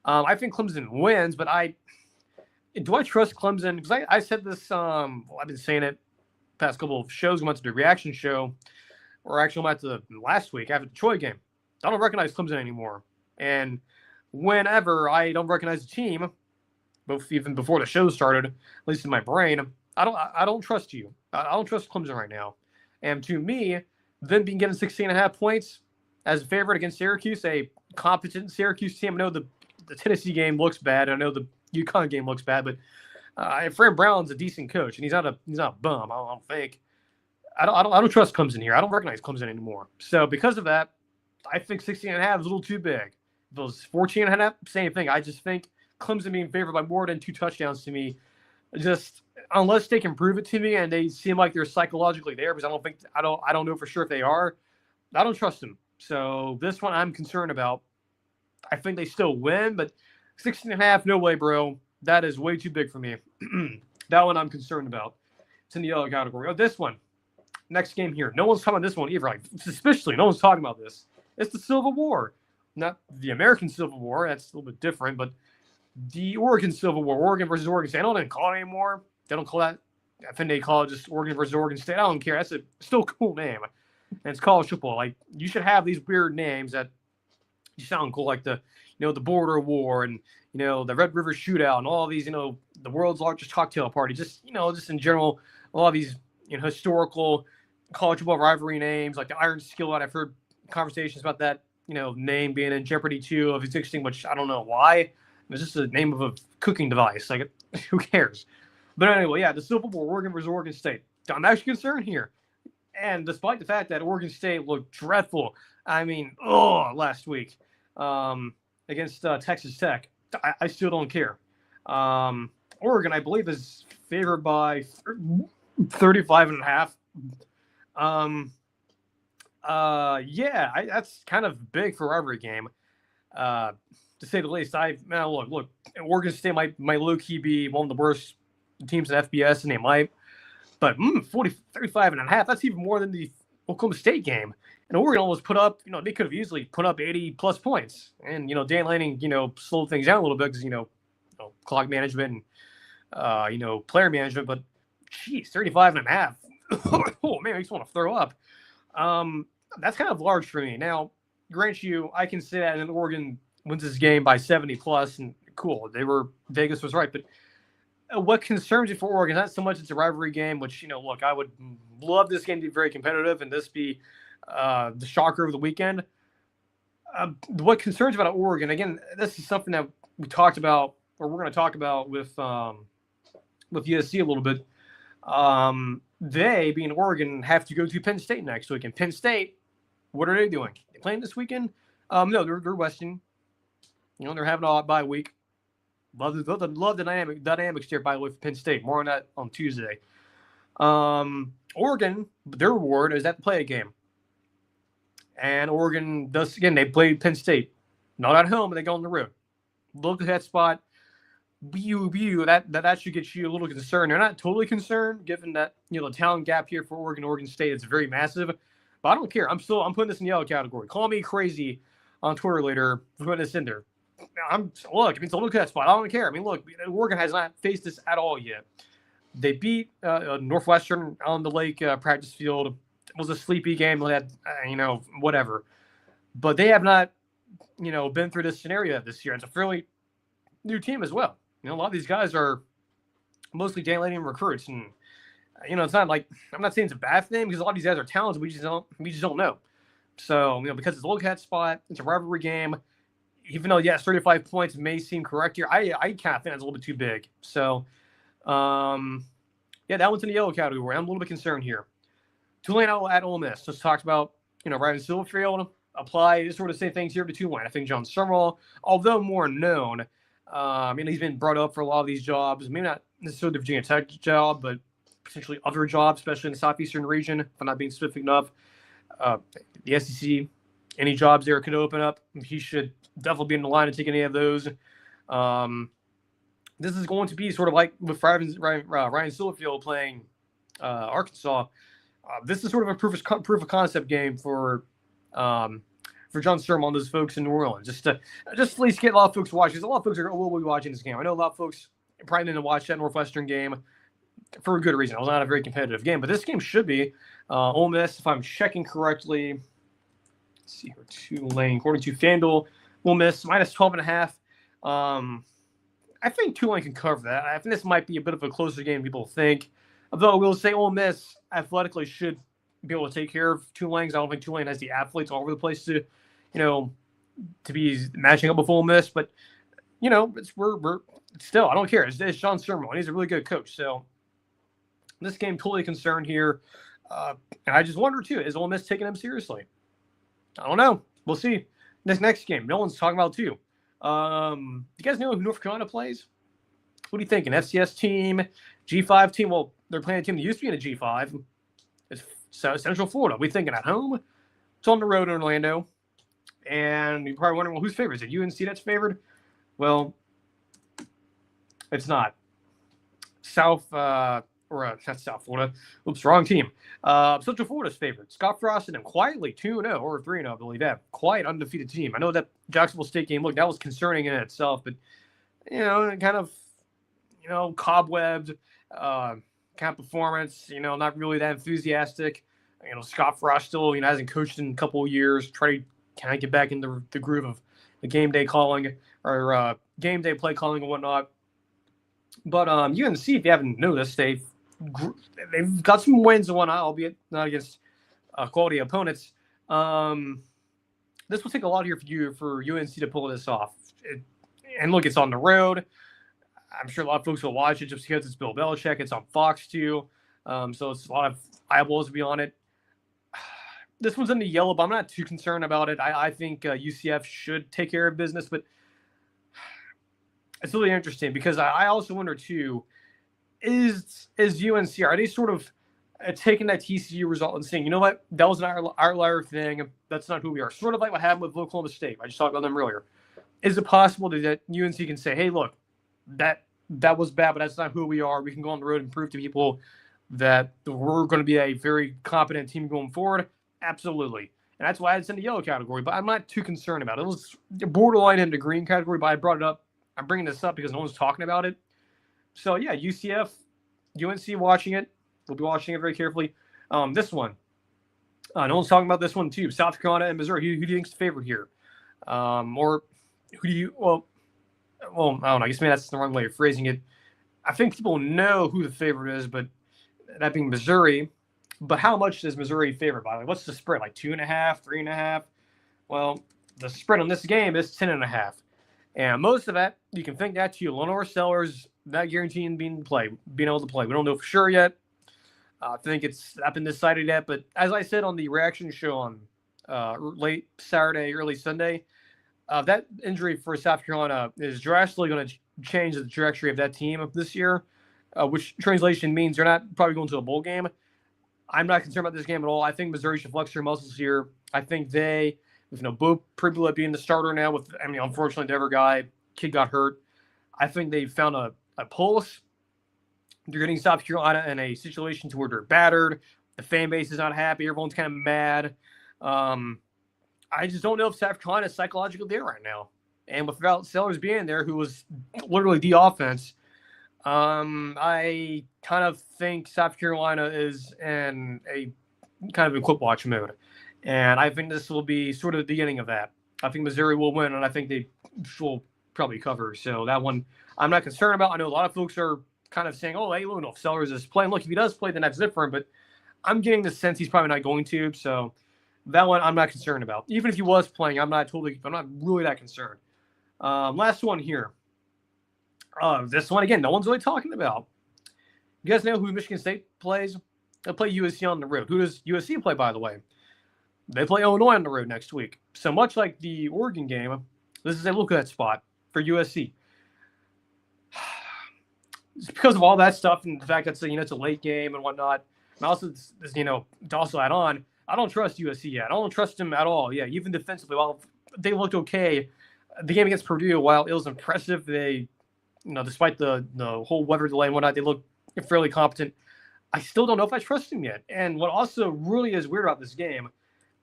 I think Clemson wins, but do I trust Clemson? Because I said this. I've been saying it past couple of shows. We went to the reaction show, or actually went to last week after the Troy game. I don't recognize Clemson anymore, and whenever I don't recognize the team, both even before the show started, at least in my brain, I don't trust you. I don't trust Clemson right now. And to me, them being given 16.5 points as a favorite against Syracuse, a competent Syracuse team. I know the Tennessee game looks bad. I know the UConn game looks bad, but Fran Brown's a decent coach, and he's not a bum. I don't think. I don't trust Clemson here. I don't recognize Clemson anymore. So because of that, I think 16.5 is a little too big. If it was 14.5, same thing. I just think Clemson being favored by more than 2 touchdowns to me, just unless they can prove it to me and they seem like they're psychologically there, because I don't know for sure if they are. I don't trust them. So this one I'm concerned about. I think they still win, but 16.5, no way, bro. That is way too big for me. That one I'm concerned about. It's in the yellow category. Oh, this one. Next game here. No one's talking about this one either. Like, suspiciously, no one's talking about this. It's the Civil War. Not the American Civil War. That's a little bit different, but the Oregon Civil War. Oregon versus Oregon State. I don't even call it anymore. They don't call that. I think they call it just Oregon versus Oregon State. I don't care. That's still a cool name. And it's college football. Like, you should have these weird names that you sound cool, like the Border War and, the Red River Shootout and all these, the world's largest cocktail party. Just in general, a lot of these, historical college football rivalry names, like the Iron Skillet. I've heard conversations about that, name being in jeopardy too of existing, which I don't know why. It's just the name of a cooking device. Like, who cares? But anyway, yeah, the Civil War, Oregon versus Oregon State. I'm actually concerned here. And despite the fact that Oregon State looked dreadful, last week against Texas Tech, I still don't care. Oregon, I believe, is favored by 35.5. That's kind of big for every game, to say the least. Look, Oregon State might low-key be one of the worst teams in FBS, and they might. But 35.5, that's even more than the Oklahoma State game. And Oregon almost put up, they could have easily put up 80-plus points. And, Dan Lanning, slowed things down a little bit because, clock management and, player management. But, geez, 35.5. Oh, man, makes me want to throw up. That's kind of large for me. Now, grant you, I can say that, and Oregon wins this game by 70-plus, and cool. Vegas was right. But what concerns me for Oregon, not so much it's a rivalry game, which, look, I would love this game to be very competitive and this be the shocker of the weekend. What concerns about Oregon, again, this is something that we talked about, or we're going to talk about with USC a little bit. They, being Oregon, have to go to Penn State next week. And Penn State, what are they doing? They playing this weekend? No, they're resting. They're having a bye week. Love the dynamics there, by the way, for Penn State. More on that on Tuesday. Oregon, their reward is that to play a game. And Oregon does, again, they played Penn State. Not at home, but they go on the road. Look at that spot. That should get you a little concerned. They're not totally concerned, given that, the talent gap here for Oregon State is very massive. But I don't care. I'm putting this in the yellow category. Call me crazy on Twitter later for putting this in there. It's a look at that spot. I don't care. Oregon has not faced this at all yet. They beat Northwestern on the Lake practice field. It was a sleepy game. They had, whatever. But they have not, been through this scenario this year. It's a fairly new team as well. A lot of these guys are mostly Dan Lanning recruits, and it's not like, I'm not saying it's a bad thing, because a lot of these guys are talented. We just don't know. So because it's a look at spot, it's a rivalry game. Even though, 35 points may seem correct here, I kind of think that's a little bit too big. So, that one's in the yellow category. I'm a little bit concerned here. Tulane at Ole Miss. Just talked about, Ryan Silverfield. Apply sort of same things here to Tulane. I think John Summerall, although more known, he's been brought up for a lot of these jobs. Maybe not necessarily the Virginia Tech job, but potentially other jobs, especially in the southeastern region, if I'm not being specific enough. The SEC, any jobs there could open up. He should definitely be in the line to take any of those. This is going to be sort of like with Ryan Silverfield playing Arkansas. This is sort of a proof of concept game for John Sturm on those folks in New Orleans, just at least get a lot of folks watching. Because a lot of folks will be watching this game. I know a lot of folks probably didn't watch that Northwestern game for a good reason. It was not a very competitive game, but this game should be. Ole Miss, if I'm checking correctly, let's see here, Tulane, according to FanDuel, Ole Miss minus 12.5. I think Tulane can cover that. I think this might be a bit of a closer game than people think. Although we'll say Ole Miss athletically should be able to take care of Tulane. I don't think Tulane has the athletes all over the place to be matching up with Ole Miss. But we're still, I don't care. It's John Sturm, and he's a really good coach. So this game totally concerned here. And I just wonder too, is Ole Miss taking him seriously? I don't know. We'll see. This next game, no one's talking about too. You guys know who North Carolina plays? What are you thinking? FCS team, G5 team? Well, they're playing a team that used to be in a G5. It's Central Florida. We thinking at home? It's on the road in Orlando. And you're probably wondering, well, who's favored? Is it UNC that's favored? Well, it's not. That's South Florida. Oops, wrong team. Central Florida's favored. Scott Frost and them quietly 2-0 or 3-0, I believe. That quiet, undefeated team. I know that Jacksonville State game, look, that was concerning in itself, but, kind of, cobwebbed kind of performance, not really that enthusiastic. Scott Frost still, hasn't coached in a couple of years. Try to kind of get back into the groove of the game day calling or game day play calling and whatnot. But UNC, if you haven't noticed, they've got some wins and whatnot, albeit not against quality opponents. This will take a lot here for UNC to pull this off. And look, it's on the road. I'm sure a lot of folks will watch it just because it's Bill Belichick. It's on Fox too, so it's a lot of eyeballs to be on it. This one's in the yellow, but I'm not too concerned about it. I think UCF should take care of business, but it's really interesting because I also wonder too, is UNC, are they sort of taking that TCU result and saying, you know what, that was an outlier thing, that's not who we are. Sort of like what happened with Oklahoma State. I just talked about them earlier. Is it possible that UNC can say, hey, look, that was bad, but that's not who we are. We can go on the road and prove to people that we're going to be a very competent team going forward? Absolutely. And that's why it's in the yellow category, but I'm not too concerned about it. It was borderline in the green category, but I brought it up. I'm bringing this up because no one's talking about it. So, yeah, UCF, UNC watching it. We'll be watching it very carefully. This one, no one's talking about this one too. South Carolina and Missouri. Who do you think's the favorite here? Or who do you – well, I don't know. I guess maybe that's the wrong way of phrasing it. I think people know who the favorite is, but that being Missouri. But how much is Missouri favored by? Like, what's the spread? Like 2.5, 3.5? Well, the spread on this game is 10.5. And most of that, you can think that to Lenore Sellers, not guaranteeing being able to play. We don't know for sure yet. I think it's not been decided yet. But as I said on the reaction show on late Saturday, early Sunday, that injury for South Carolina is drastically going to change the trajectory of that team this year, which translation means they're not probably going to a bowl game. I'm not concerned about this game at all. I think Missouri should flex their muscles here. I think they, with Bo Pribula being the starter now, unfortunately, the other guy, kid got hurt. I think they found a pulse. They're getting South Carolina in a situation to where they're battered. The fan base is not happy. Everyone's kind of mad. I just don't know if South Carolina is psychologically there right now. And without Sellers being there, who was literally the offense, I kind of think South Carolina is in a kind of in quit watch mode. And I think this will be sort of the beginning of that. I think Missouri will win, and I think they will probably cover. So that one I'm not concerned about. I know a lot of folks are kind of saying, oh, hey, look, if Sellers is playing. Look, if he does play, then that's different. But I'm getting the sense he's probably not going to. So that one I'm not concerned about. Even if he was playing, I'm not really that concerned. Last one here. This one, again, no one's really talking about. You guys know who Michigan State plays? They play USC on the road. Who does USC play, by the way? They play Illinois on the road next week. So much like the Oregon game, this is a look-at spot for USC. It's because of all that stuff and the fact that it's a late game and whatnot. And also, to also add on, I don't trust USC yet. I don't trust them at all. Yeah, even defensively, while they looked okay, the game against Purdue, while it was impressive, they, despite the whole weather delay and whatnot, they looked fairly competent. I still don't know if I trust him yet. And what also really is weird about this game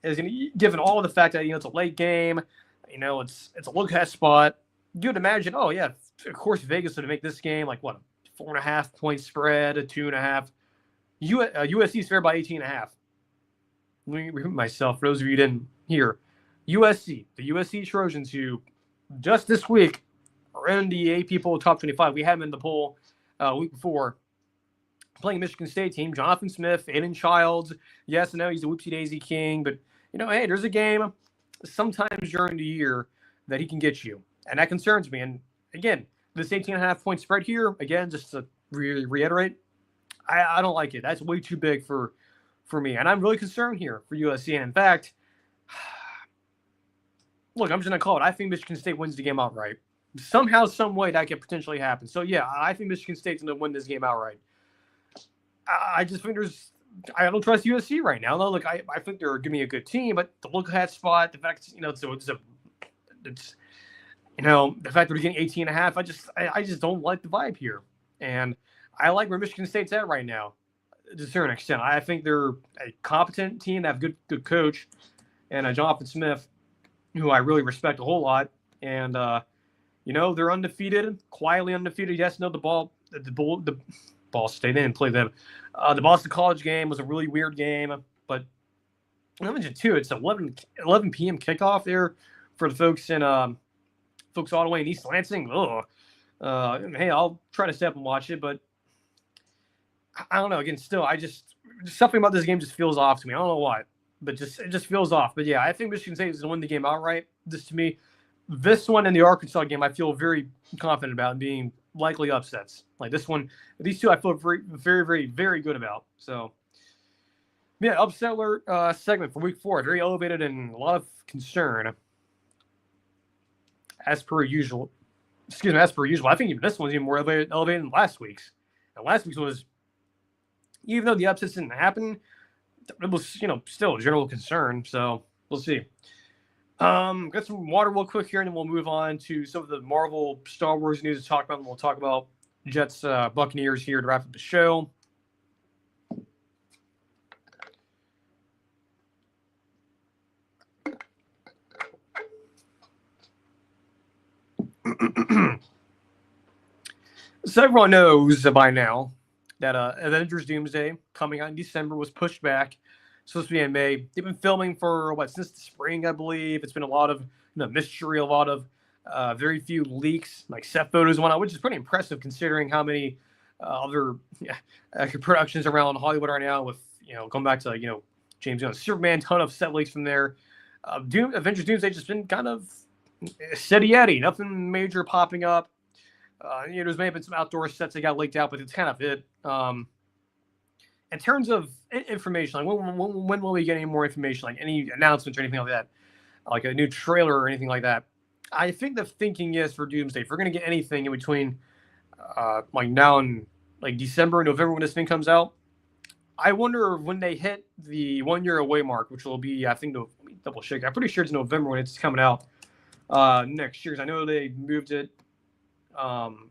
is, given all of the fact that it's a late game, it's a look ahead spot. You would imagine, oh yeah, of course Vegas would make this game like what, 4.5 point spread, a 2.5. USC's fair by 18.5. Let me repeat myself for those of you who didn't hear. USC, the USC Trojans, who just this week are in the AP poll top 25. We had them in the poll week before, playing Michigan State team. Jonathan Smith, Aiden Childs. Yes, I know he's a whoopsie daisy king, but hey, there's a game sometimes during the year that he can get you, and that concerns me. And again, this 18.5 point spread here, again, just to reiterate, I don't like it. That's way too big for me, and I'm really concerned here for USC. And in fact, look, I'm just gonna call it. I think Michigan State wins the game outright. Somehow, some way, that could potentially happen. So yeah, I think Michigan State's gonna win this game outright. I just think I don't trust USC right now. Though, look, I think they're giving me a good team, but the look ahead spot, the fact it's the fact that we're getting 18.5, I just don't like the vibe here. And I like where Michigan State's at right now to a certain extent. I think they're a competent team, they have good coach, and Jonathan Smith, who I really respect a whole lot. And they're undefeated, quietly undefeated. Yes, no, the Ball State, they didn't play them. The Boston College game was a really weird game, but I mentioned too, it's 11 p.m. kickoff there for the folks in folks all the way in East Lansing. Hey, I'll try to step and watch it, but I don't know. Again, still, just something about this game just feels off to me. I don't know why, but it just feels off. But yeah, I think Michigan State is going to win the game outright. To me, this one and the Arkansas game, I feel very confident about being likely upsets. Like this one, these two, I feel very, very, very, very good about. So, yeah, upset alert segment for week 4, very elevated and a lot of concern, as per usual. As per usual. I think even this one's even more elevated than last week's. And last week's was, even though the upsets didn't happen, it was still a general concern. So we'll see. Got some water real quick here, and then we'll move on to some of the Marvel Star Wars news to talk about. And we'll talk about Jets Buccaneers here to wrap up the show. So everyone knows by now that Avengers Doomsday, coming out in December, was pushed back. Supposed to be in May. They've been filming for since the spring, I believe. It's been a lot of mystery, a lot of very few leaks, like set photos and whatnot, which is pretty impressive considering how many other productions around Hollywood right now. With going back to James Gunn, Superman, ton of set leaks from there. Avengers Doomsday just been kind of steady Eddie, nothing major popping up. There's maybe been some outdoor sets that got leaked out, but it's kind of it. In terms of information, like when will we get any more information, like any announcements or anything like that, like a new trailer or anything like that? I think the thinking is for Doomsday, if we're going to get anything in between like now and like December, November when this thing comes out, I wonder when they hit the 1 year away mark, which will be, I think, let me double check. I'm pretty sure it's November when it's coming out next year. I know they moved it. I'm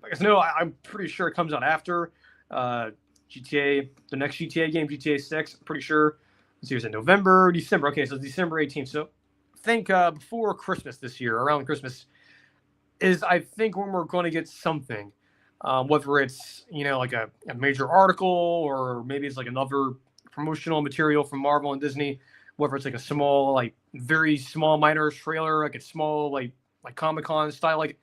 pretty sure it comes out after GTA, the next GTA game, GTA 6. I'm pretty sure. Let's see, is it November, December? Okay, so December 18th. So I think before Christmas this year, around Christmas, is I think when we're going to get something. Whether it's like a major article or maybe it's like another promotional material from Marvel and Disney, whether it's like a small, like very small minor trailer, like a small like Comic-Con style. Like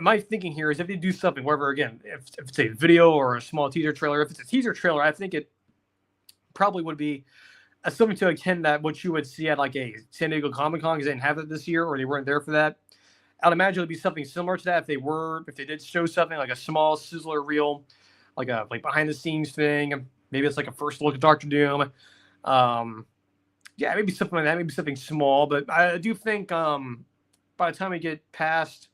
my thinking here is if they do something, whether again if it's a video or a small teaser trailer, if it's a teaser trailer, I think it probably would be something to akin that what you would see at like a San Diego Comic-Con, because they didn't have it this year or they weren't there for that. I'd imagine it'd be something similar to that if they did show something like a small sizzler reel, like behind the scenes thing. Maybe it's like a first look at Doctor Doom. Maybe something like that. Maybe something small. But I do think by the time we get past,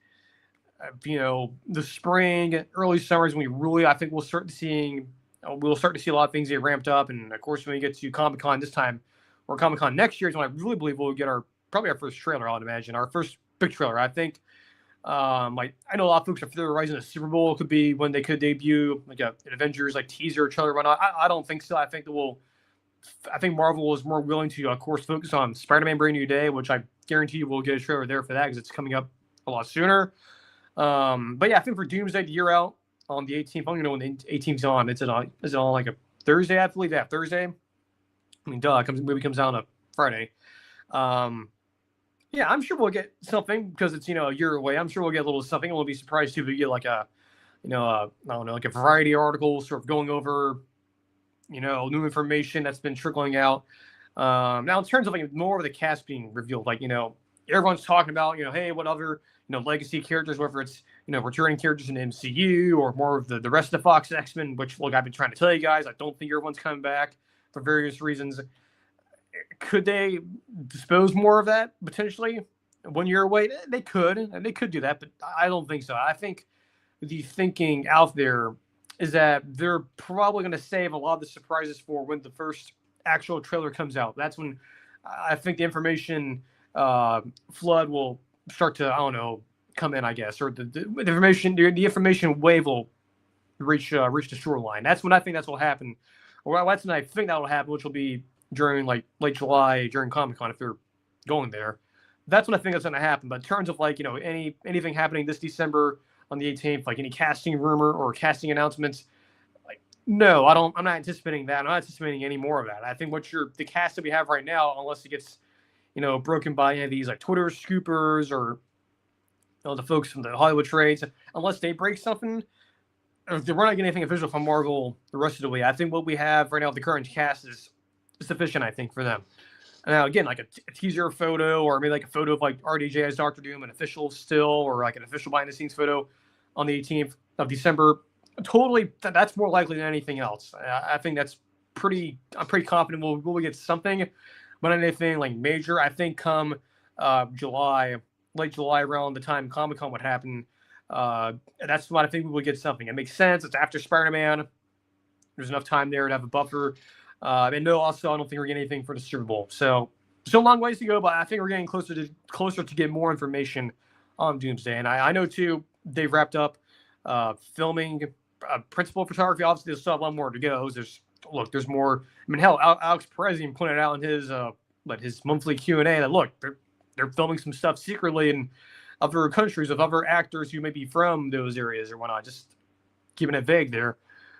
the spring, early summers, when we'll start to see a lot of things get ramped up. And of course, when we get to Comic-Con this time or Comic-Con next year is when I really believe we'll get probably our first trailer. I would imagine our first big trailer. I think Like I know a lot of folks are theorizing the Super Bowl could be when they could debut like an Avengers like teaser trailer run. I don't think so. I think Marvel is more willing to, of course, focus on Spider-Man Brand New Day, which I guarantee you we'll get a trailer there for that because it's coming up a lot sooner. But yeah, I think for Doomsday, the year out on the 18th, I don't even know when the 18th is on. Is it on like a Thursday? I believe that Thursday. I mean, movie comes out on a Friday. Yeah, I'm sure we'll get something because it's a year away. I'm sure we'll get a little something. We'll be surprised too if we get like I don't know, like a variety article sort of going over new information that's been trickling out. Now, in terms of like more of the cast being revealed, like everyone's talking about hey, what other legacy characters, whether it's returning characters in the MCU or more of the rest of the Fox X-Men. Which look, I've been trying to tell you guys, I don't think everyone's coming back for various reasons. Could they dispose more of that potentially 1 year away? They could, and they could do that, but I don't think so. I think the thinking out there is that they're probably going to save a lot of the surprises for when the first actual trailer comes out. That's when I think the information flood will start to come in, I guess, or the information wave will reach the shoreline. That's when I think that's what will happen, or that's when I think that will happen, which will be during like late July during Comic-Con if they're going there. That's what I think is going to happen. But in terms of like anything happening this December on the 18th, like any casting rumor or casting announcements, like no, I'm not anticipating that. I'm not anticipating any more of that. I think the cast that we have right now, unless it gets broken by any of these like Twitter scoopers or the folks from the Hollywood trades, unless they break something, we're not getting anything official from Marvel the rest of the way. I think what we have right now, the current cast is sufficient, I think, for them. Now, again, like a teaser photo or maybe like a photo of like RDJ as Doctor Doom, an official still or like an official behind-the-scenes photo on the 18th of December. Totally, that's more likely than anything else. I think I'm pretty confident we'll get something, but anything like major, I think come late July, around the time Comic-Con would happen, that's what I think we will get something. It makes sense. It's after Spider-Man. There's enough time there to have a buffer. And no, also, I don't think we're getting anything for the Super Bowl. So still a long ways to go, but I think we're getting closer to get more information on Doomsday. And I know, too, they've wrapped up filming principal photography. Obviously, there's still a lot more to go. There's more. I mean, hell, Alex Perez even pointed out in his monthly Q&A that, look, they're filming some stuff secretly in other countries of other actors who may be from those areas or whatnot, just keeping it vague there.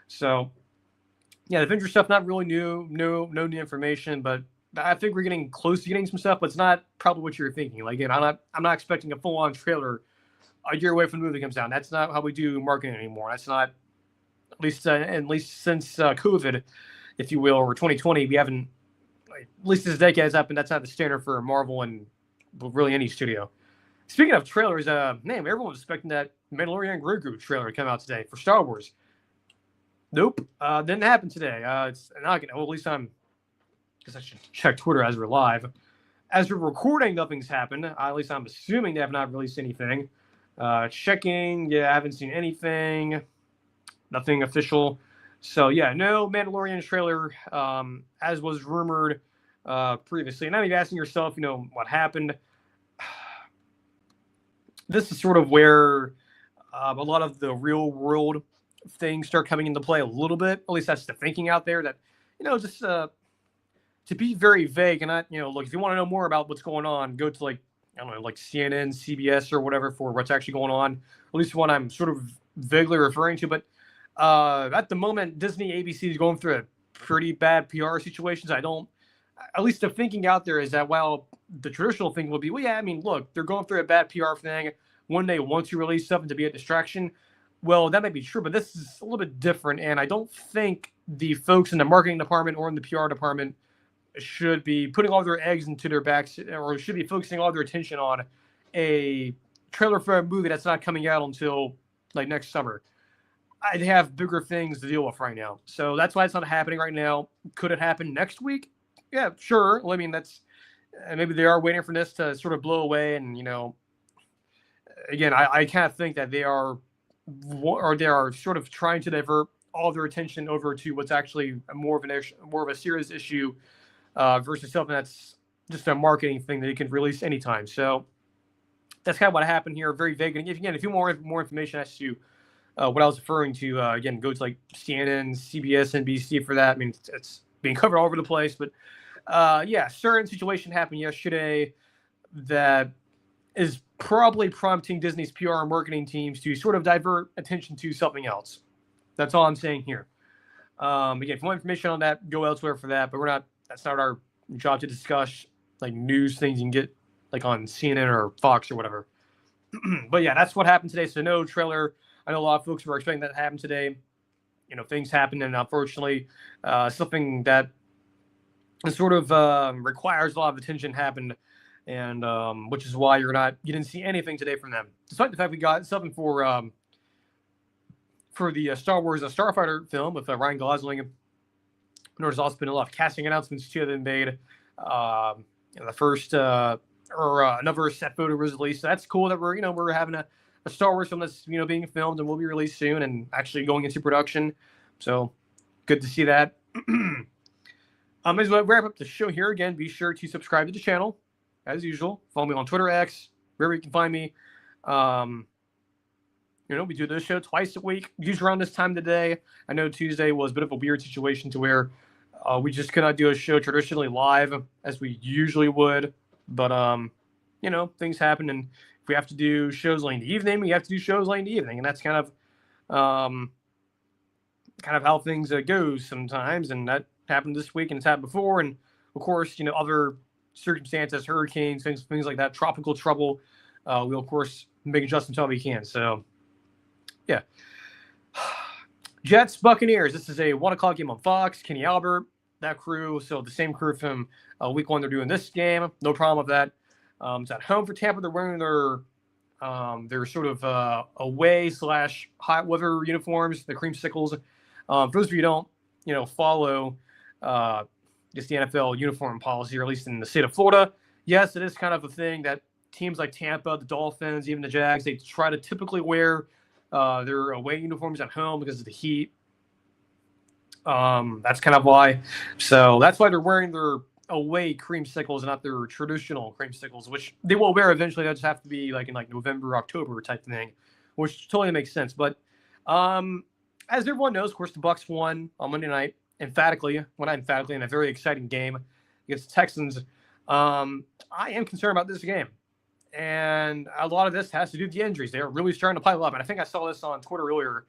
So, yeah, the Avengers stuff, not really new new information, but I think we're getting close to getting some stuff, but it's not probably what you're thinking. Like, again, I'm not expecting a full-on trailer a year away from the movie comes out. That's not how we do marketing anymore. That's not, at least since COVID, if you will, or 2020, we haven't, at least this decade has happened. That's not the standard for Marvel and really any studio. Speaking of trailers, everyone was expecting that Mandalorian Grogu trailer to come out today for Star Wars. Nope, didn't happen today. It's not gonna. Well, at least because I should check Twitter as we're live. As we're recording, nothing's happened. At least I'm assuming they have not released anything. Checking, yeah, I haven't seen anything. Nothing official. So yeah, no Mandalorian trailer, as was rumored previously. And now you're asking yourself, what happened. This is sort of where a lot of the real world things start coming into play a little bit. At least that's the thinking out there, that just to be very vague and not look, if you want to know more about what's going on, go to like CNN, CBS or whatever for what's actually going on, at least what I'm sort of vaguely referring to. But at the moment, Disney ABC is going through a pretty bad PR situations. At least the thinking out there is that while the traditional thing will be, well, yeah, I mean, look, they're going through a bad PR thing when they want to release something to be a distraction. Well, that may be true, but this is a little bit different. And I don't think the folks in the marketing department or in the PR department should be putting all their eggs into their backs, or should be focusing all their attention on a trailer for a movie that's not coming out until like next summer. I'd have bigger things to deal with right now. So that's why it's not happening right now. Could it happen next week? Yeah, sure. Well, I mean, maybe they are waiting for this to sort of blow away. And, again, I kind of think that they are sort of trying to divert all their attention over to what's actually more of a serious issue versus something that's just a marketing thing that you can release anytime. So that's kind of what happened here. Very vague. And if you want more information as to what I was referring to, again, go to like CNN, CBS, NBC for that. I mean, it's being covered all over the place. But yeah, certain situation happened yesterday that is probably prompting Disney's PR and marketing teams to sort of divert attention to something else. That's all I'm saying here. Again, if you want information on that, go elsewhere for that. But that's not our job to discuss like news things you can get like on CNN or Fox or whatever. But yeah, that's what happened today. So no trailer. I know a lot of folks were expecting that to happen today. You know, things happen, and unfortunately, something that sort of requires a lot of attention happened, and which is why you didn't see anything today from them, despite the fact we got something for the Star Wars Starfighter film with Ryan Gosling. There's also been a lot of casting announcements too that have been made. The first another set photo was released. So that's cool that we're having a Star Wars film that's being filmed and will be released soon and actually going into production. So good to see that. As we wrap up the show here, again, be sure to subscribe to the channel as usual. Follow me on Twitter, X, wherever you can find me. We do this show twice a week, usually around this time of the day. I know Tuesday was a bit of a weird situation to where we just could not do a show traditionally live as we usually would. But, things happen. And if we have to do shows late in the evening, we have to do shows late in the evening. And that's kind of how things go sometimes. And that happened this week and it's happened before. And, of course, other circumstances, hurricanes, things like that, tropical trouble, we'll, of course, make adjustments all we can. So, yeah. Jets, Buccaneers. This is a 1 o'clock game on Fox. Kenny Albert, that crew. So the same crew from week 1 they're doing this game. No problem with that. It's at home for Tampa. They're wearing their sort of away / hot weather uniforms, the creamsicles. For those of you who don't, follow just the NFL uniform policy, or at least in the state of Florida, yes, it is kind of a thing that teams like Tampa, the Dolphins, even the Jags, they try to typically wear their away uniforms at home because of the heat. That's kind of why. So that's why they're wearing their away creamsicles and not their traditional creamsicles, which they will wear eventually. That just have to be like in November, October type thing, which totally makes sense. But as everyone knows, of course, the Bucs won on Monday night emphatically. Well, not emphatically, in a very exciting game against the Texans. I am concerned about this game. And a lot of this has to do with the injuries. They are really starting to pile up. And I think I saw this on Twitter earlier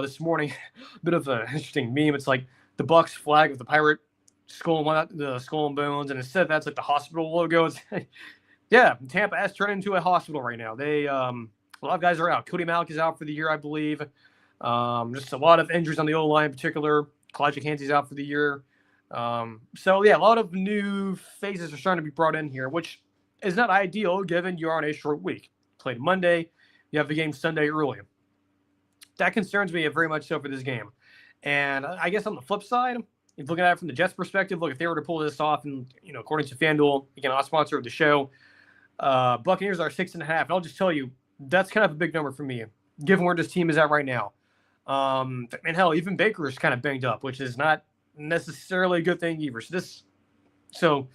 this morning. A bit of an interesting meme. It's like the Bucs flag with the pirate skull and bones. And instead that's like the hospital logo. It's yeah, Tampa has turned into a hospital right now. They a lot of guys are out. Cody Malik is out for the year, I believe. Just a lot of injuries on the O-line in particular. Kalijah Kancey's out for the year. So, yeah, a lot of new faces are starting to be brought in here, which is not ideal given you're on a short week. Played Monday, you have the game Sunday early. That concerns me very much so for this game. And I guess on the flip side, if looking at it from the Jets' perspective, look, if they were to pull this off, and according to FanDuel, again, our sponsor of the show, Buccaneers are 6.5. And I'll just tell you, that's kind of a big number for me, given where this team is at right now. And hell, even Baker is kind of banged up, which is not necessarily a good thing either. So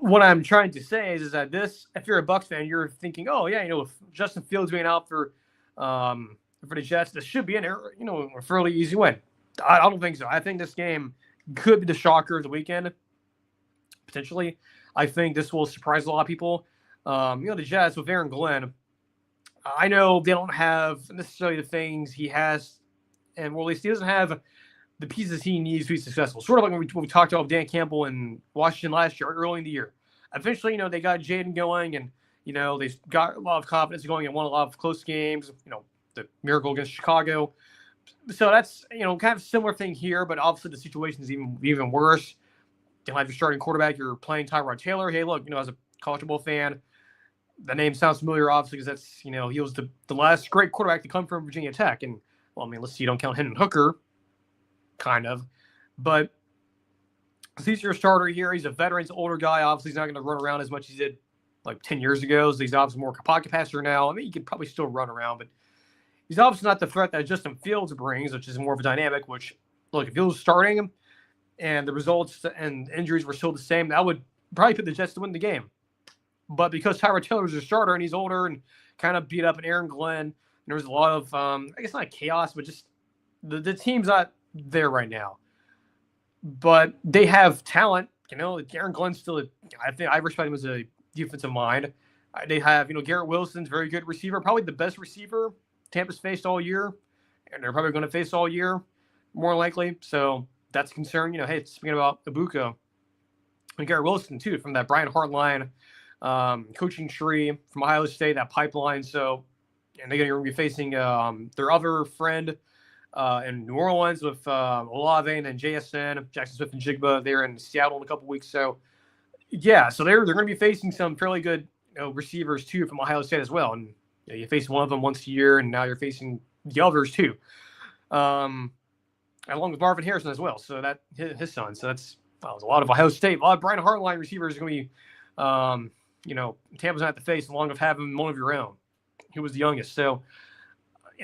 what I'm trying to say is that if you're a Bucs fan, you're thinking, oh yeah, if Justin Fields being out for the Jets, this should be a fairly easy win. I don't think so. I think this game could be the shocker of the weekend, potentially. I think this will surprise a lot of people. The Jets with Aaron Glenn, I know they don't have necessarily the things he has, and well, at least he doesn't have the pieces he needs to be successful. Sort of like when we talked about Dan Campbell in Washington last year, early in the year. Eventually, they got Jaden going, and they got a lot of confidence going and won a lot of close games. The miracle against Chicago. So that's kind of a similar thing here, but obviously the situation is even worse. You have your starting quarterback, you're playing Tyrod Taylor. Hey, look, as a college football fan, the name sounds familiar, obviously, because that's he was the last great quarterback to come from Virginia Tech, and let's see, you don't count Hendon Hooker. Kind of. But he's your starter here. He's a veteran. He's an older guy. Obviously, he's not going to run around as much as he did like 10 years ago. So he's obviously more of a pocket passer now. I mean, he could probably still run around, but he's obviously not the threat that Justin Fields brings, which is more of a dynamic, which, look, if he was starting him and the results and injuries were still the same, that would probably put the Jets to win the game. But because Tyrod Taylor's a starter and he's older and kind of beat up, and Aaron Glenn, there was a lot of, I guess not chaos, but just the team's not there right now. But they have talent. Aaron Glenn's still, I think I respect him as a defensive mind. They have, Garrett Wilson's very good receiver, probably the best receiver Tampa's faced all year, and they're probably going to face all year, more likely. So that's a concern. Hey, speaking about Ibuka and Garrett Wilson, too, from that Brian Hartline coaching tree from Ohio State, that pipeline. So, and they're going to be facing their other friend in New Orleans with Olave and JSN, Jackson Smith and Jigba. They're in Seattle in a couple weeks. So, yeah, so they're going to be facing some fairly good receivers, too, from Ohio State as well. And you face one of them once a year, and now you're facing the others, too, along with Marvin Harrison as well. So that his son. So that's a lot of Ohio State. A lot of Brian Hartline receivers are going to be, Tampa's going to have to face along with having one of your own. He was the youngest. So,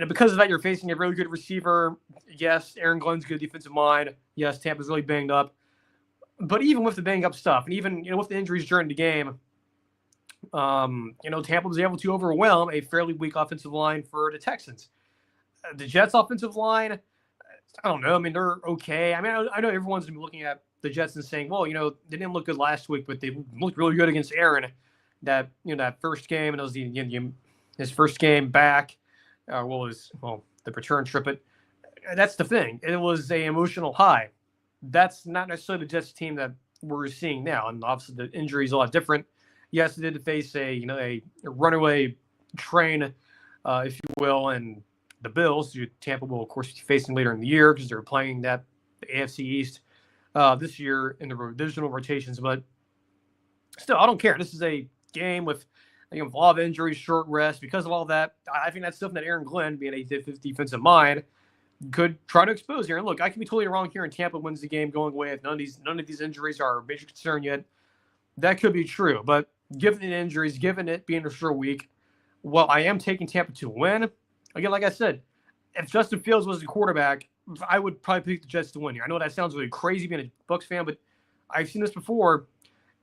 because of that, you're facing a really good receiver. Yes, Aaron Glenn's good defensive mind. Yes, Tampa's really banged up. But even with the banged up stuff, and even with the injuries during the game, Tampa was able to overwhelm a fairly weak offensive line for the Texans. The Jets' offensive line, I don't know. I mean, they're okay. I mean, I know everyone's going to be looking at the Jets and saying, well, they didn't look good last week, but they looked really good against Aaron. That first game, and it was his first game back. The return trip. But that's the thing. It was an emotional high. That's not necessarily the Jets team that we're seeing now. And obviously the injury is a lot different. Yes, they did face a runaway train, if you will, and the Bills, who Tampa will, of course, be facing later in the year because they're playing the AFC East this year in the divisional rotations. But still, I don't care. This is a game with a lot of injuries, short rest. Because of all that, I think that's something that Aaron Glenn, being a defensive mind, could try to expose here. And look, I can be totally wrong here, and Tampa wins the game going away if none of these injuries are a major concern yet. That could be true, but given the injuries, given it being a short week, well, I am taking Tampa to win. Again, like I said, if Justin Fields was the quarterback, I would probably pick the Jets to win here. I know that sounds really crazy being a Bucs fan, but I've seen this before,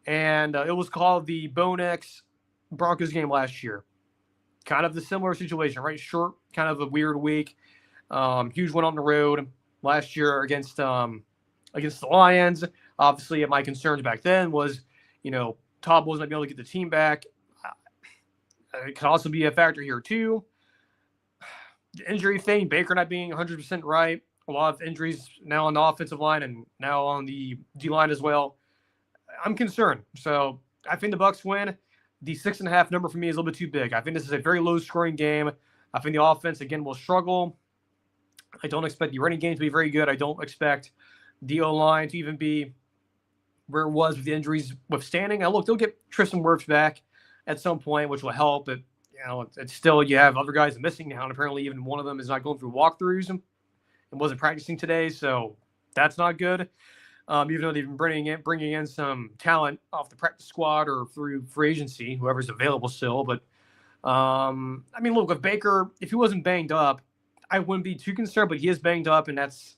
and it was called the Bone X Broncos game last year. Kind of the similar situation, right? Short, kind of a weird week. Huge win on the road last year against the Lions. Obviously, my concerns back then was, Todd wasn't going to be able to get the team back. It could also be a factor here, too. The injury thing, Baker not being 100% right. A lot of injuries now on the offensive line and now on the D-line as well. I'm concerned. So I think the Bucs win. The 6.5 number for me is a little bit too big. I think this is a very low-scoring game. I think the offense, again, will struggle. I don't expect the running game to be very good. I don't expect the O-line to even be where it was with the injuries withstanding. Now, look, they'll get Tristan Wirfs back at some point, which will help. But, it's still, you have other guys missing now, and apparently even one of them is not going through walkthroughs and wasn't practicing today, so that's not good. Even though they've been bringing in some talent off the practice squad or through free agency, whoever's available still. But, look, with Baker, if he wasn't banged up, I wouldn't be too concerned, but he is banged up, and that's,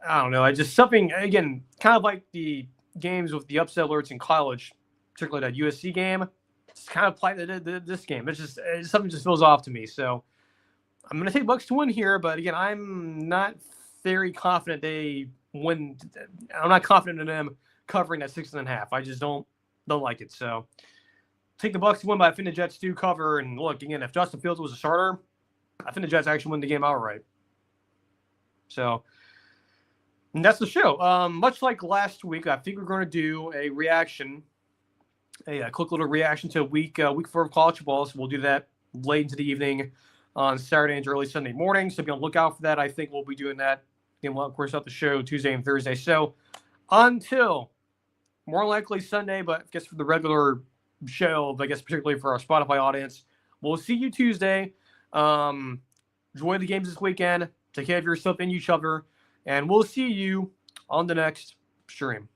I don't know, just something, again, kind of like the games with the upset alerts in college, particularly that USC game. It's kind of like this game. It's something just feels off to me. So I'm going to take Bucs to win here, but again, I'm not very confident they win. I'm not confident in them covering that 6.5. I just don't like it. So take the Bucs to win, but I think the Jets do cover. And look, again, if Justin Fields was a starter, I think the Jets actually win the game outright. So, and that's the show. Much like last week, I think we're going to do a reaction, a quick little reaction to week 4 of college football. So we'll do that late into the evening on Saturday and early Sunday morning. So be on the lookout for that. I think we'll be doing that. Again, we'll, of course, have the show Tuesday and Thursday. So until more likely Sunday, but I guess for the regular show, I guess particularly for our Spotify audience, we'll see you Tuesday. Enjoy the games this weekend. Take care of yourself and each other. And we'll see you on the next stream.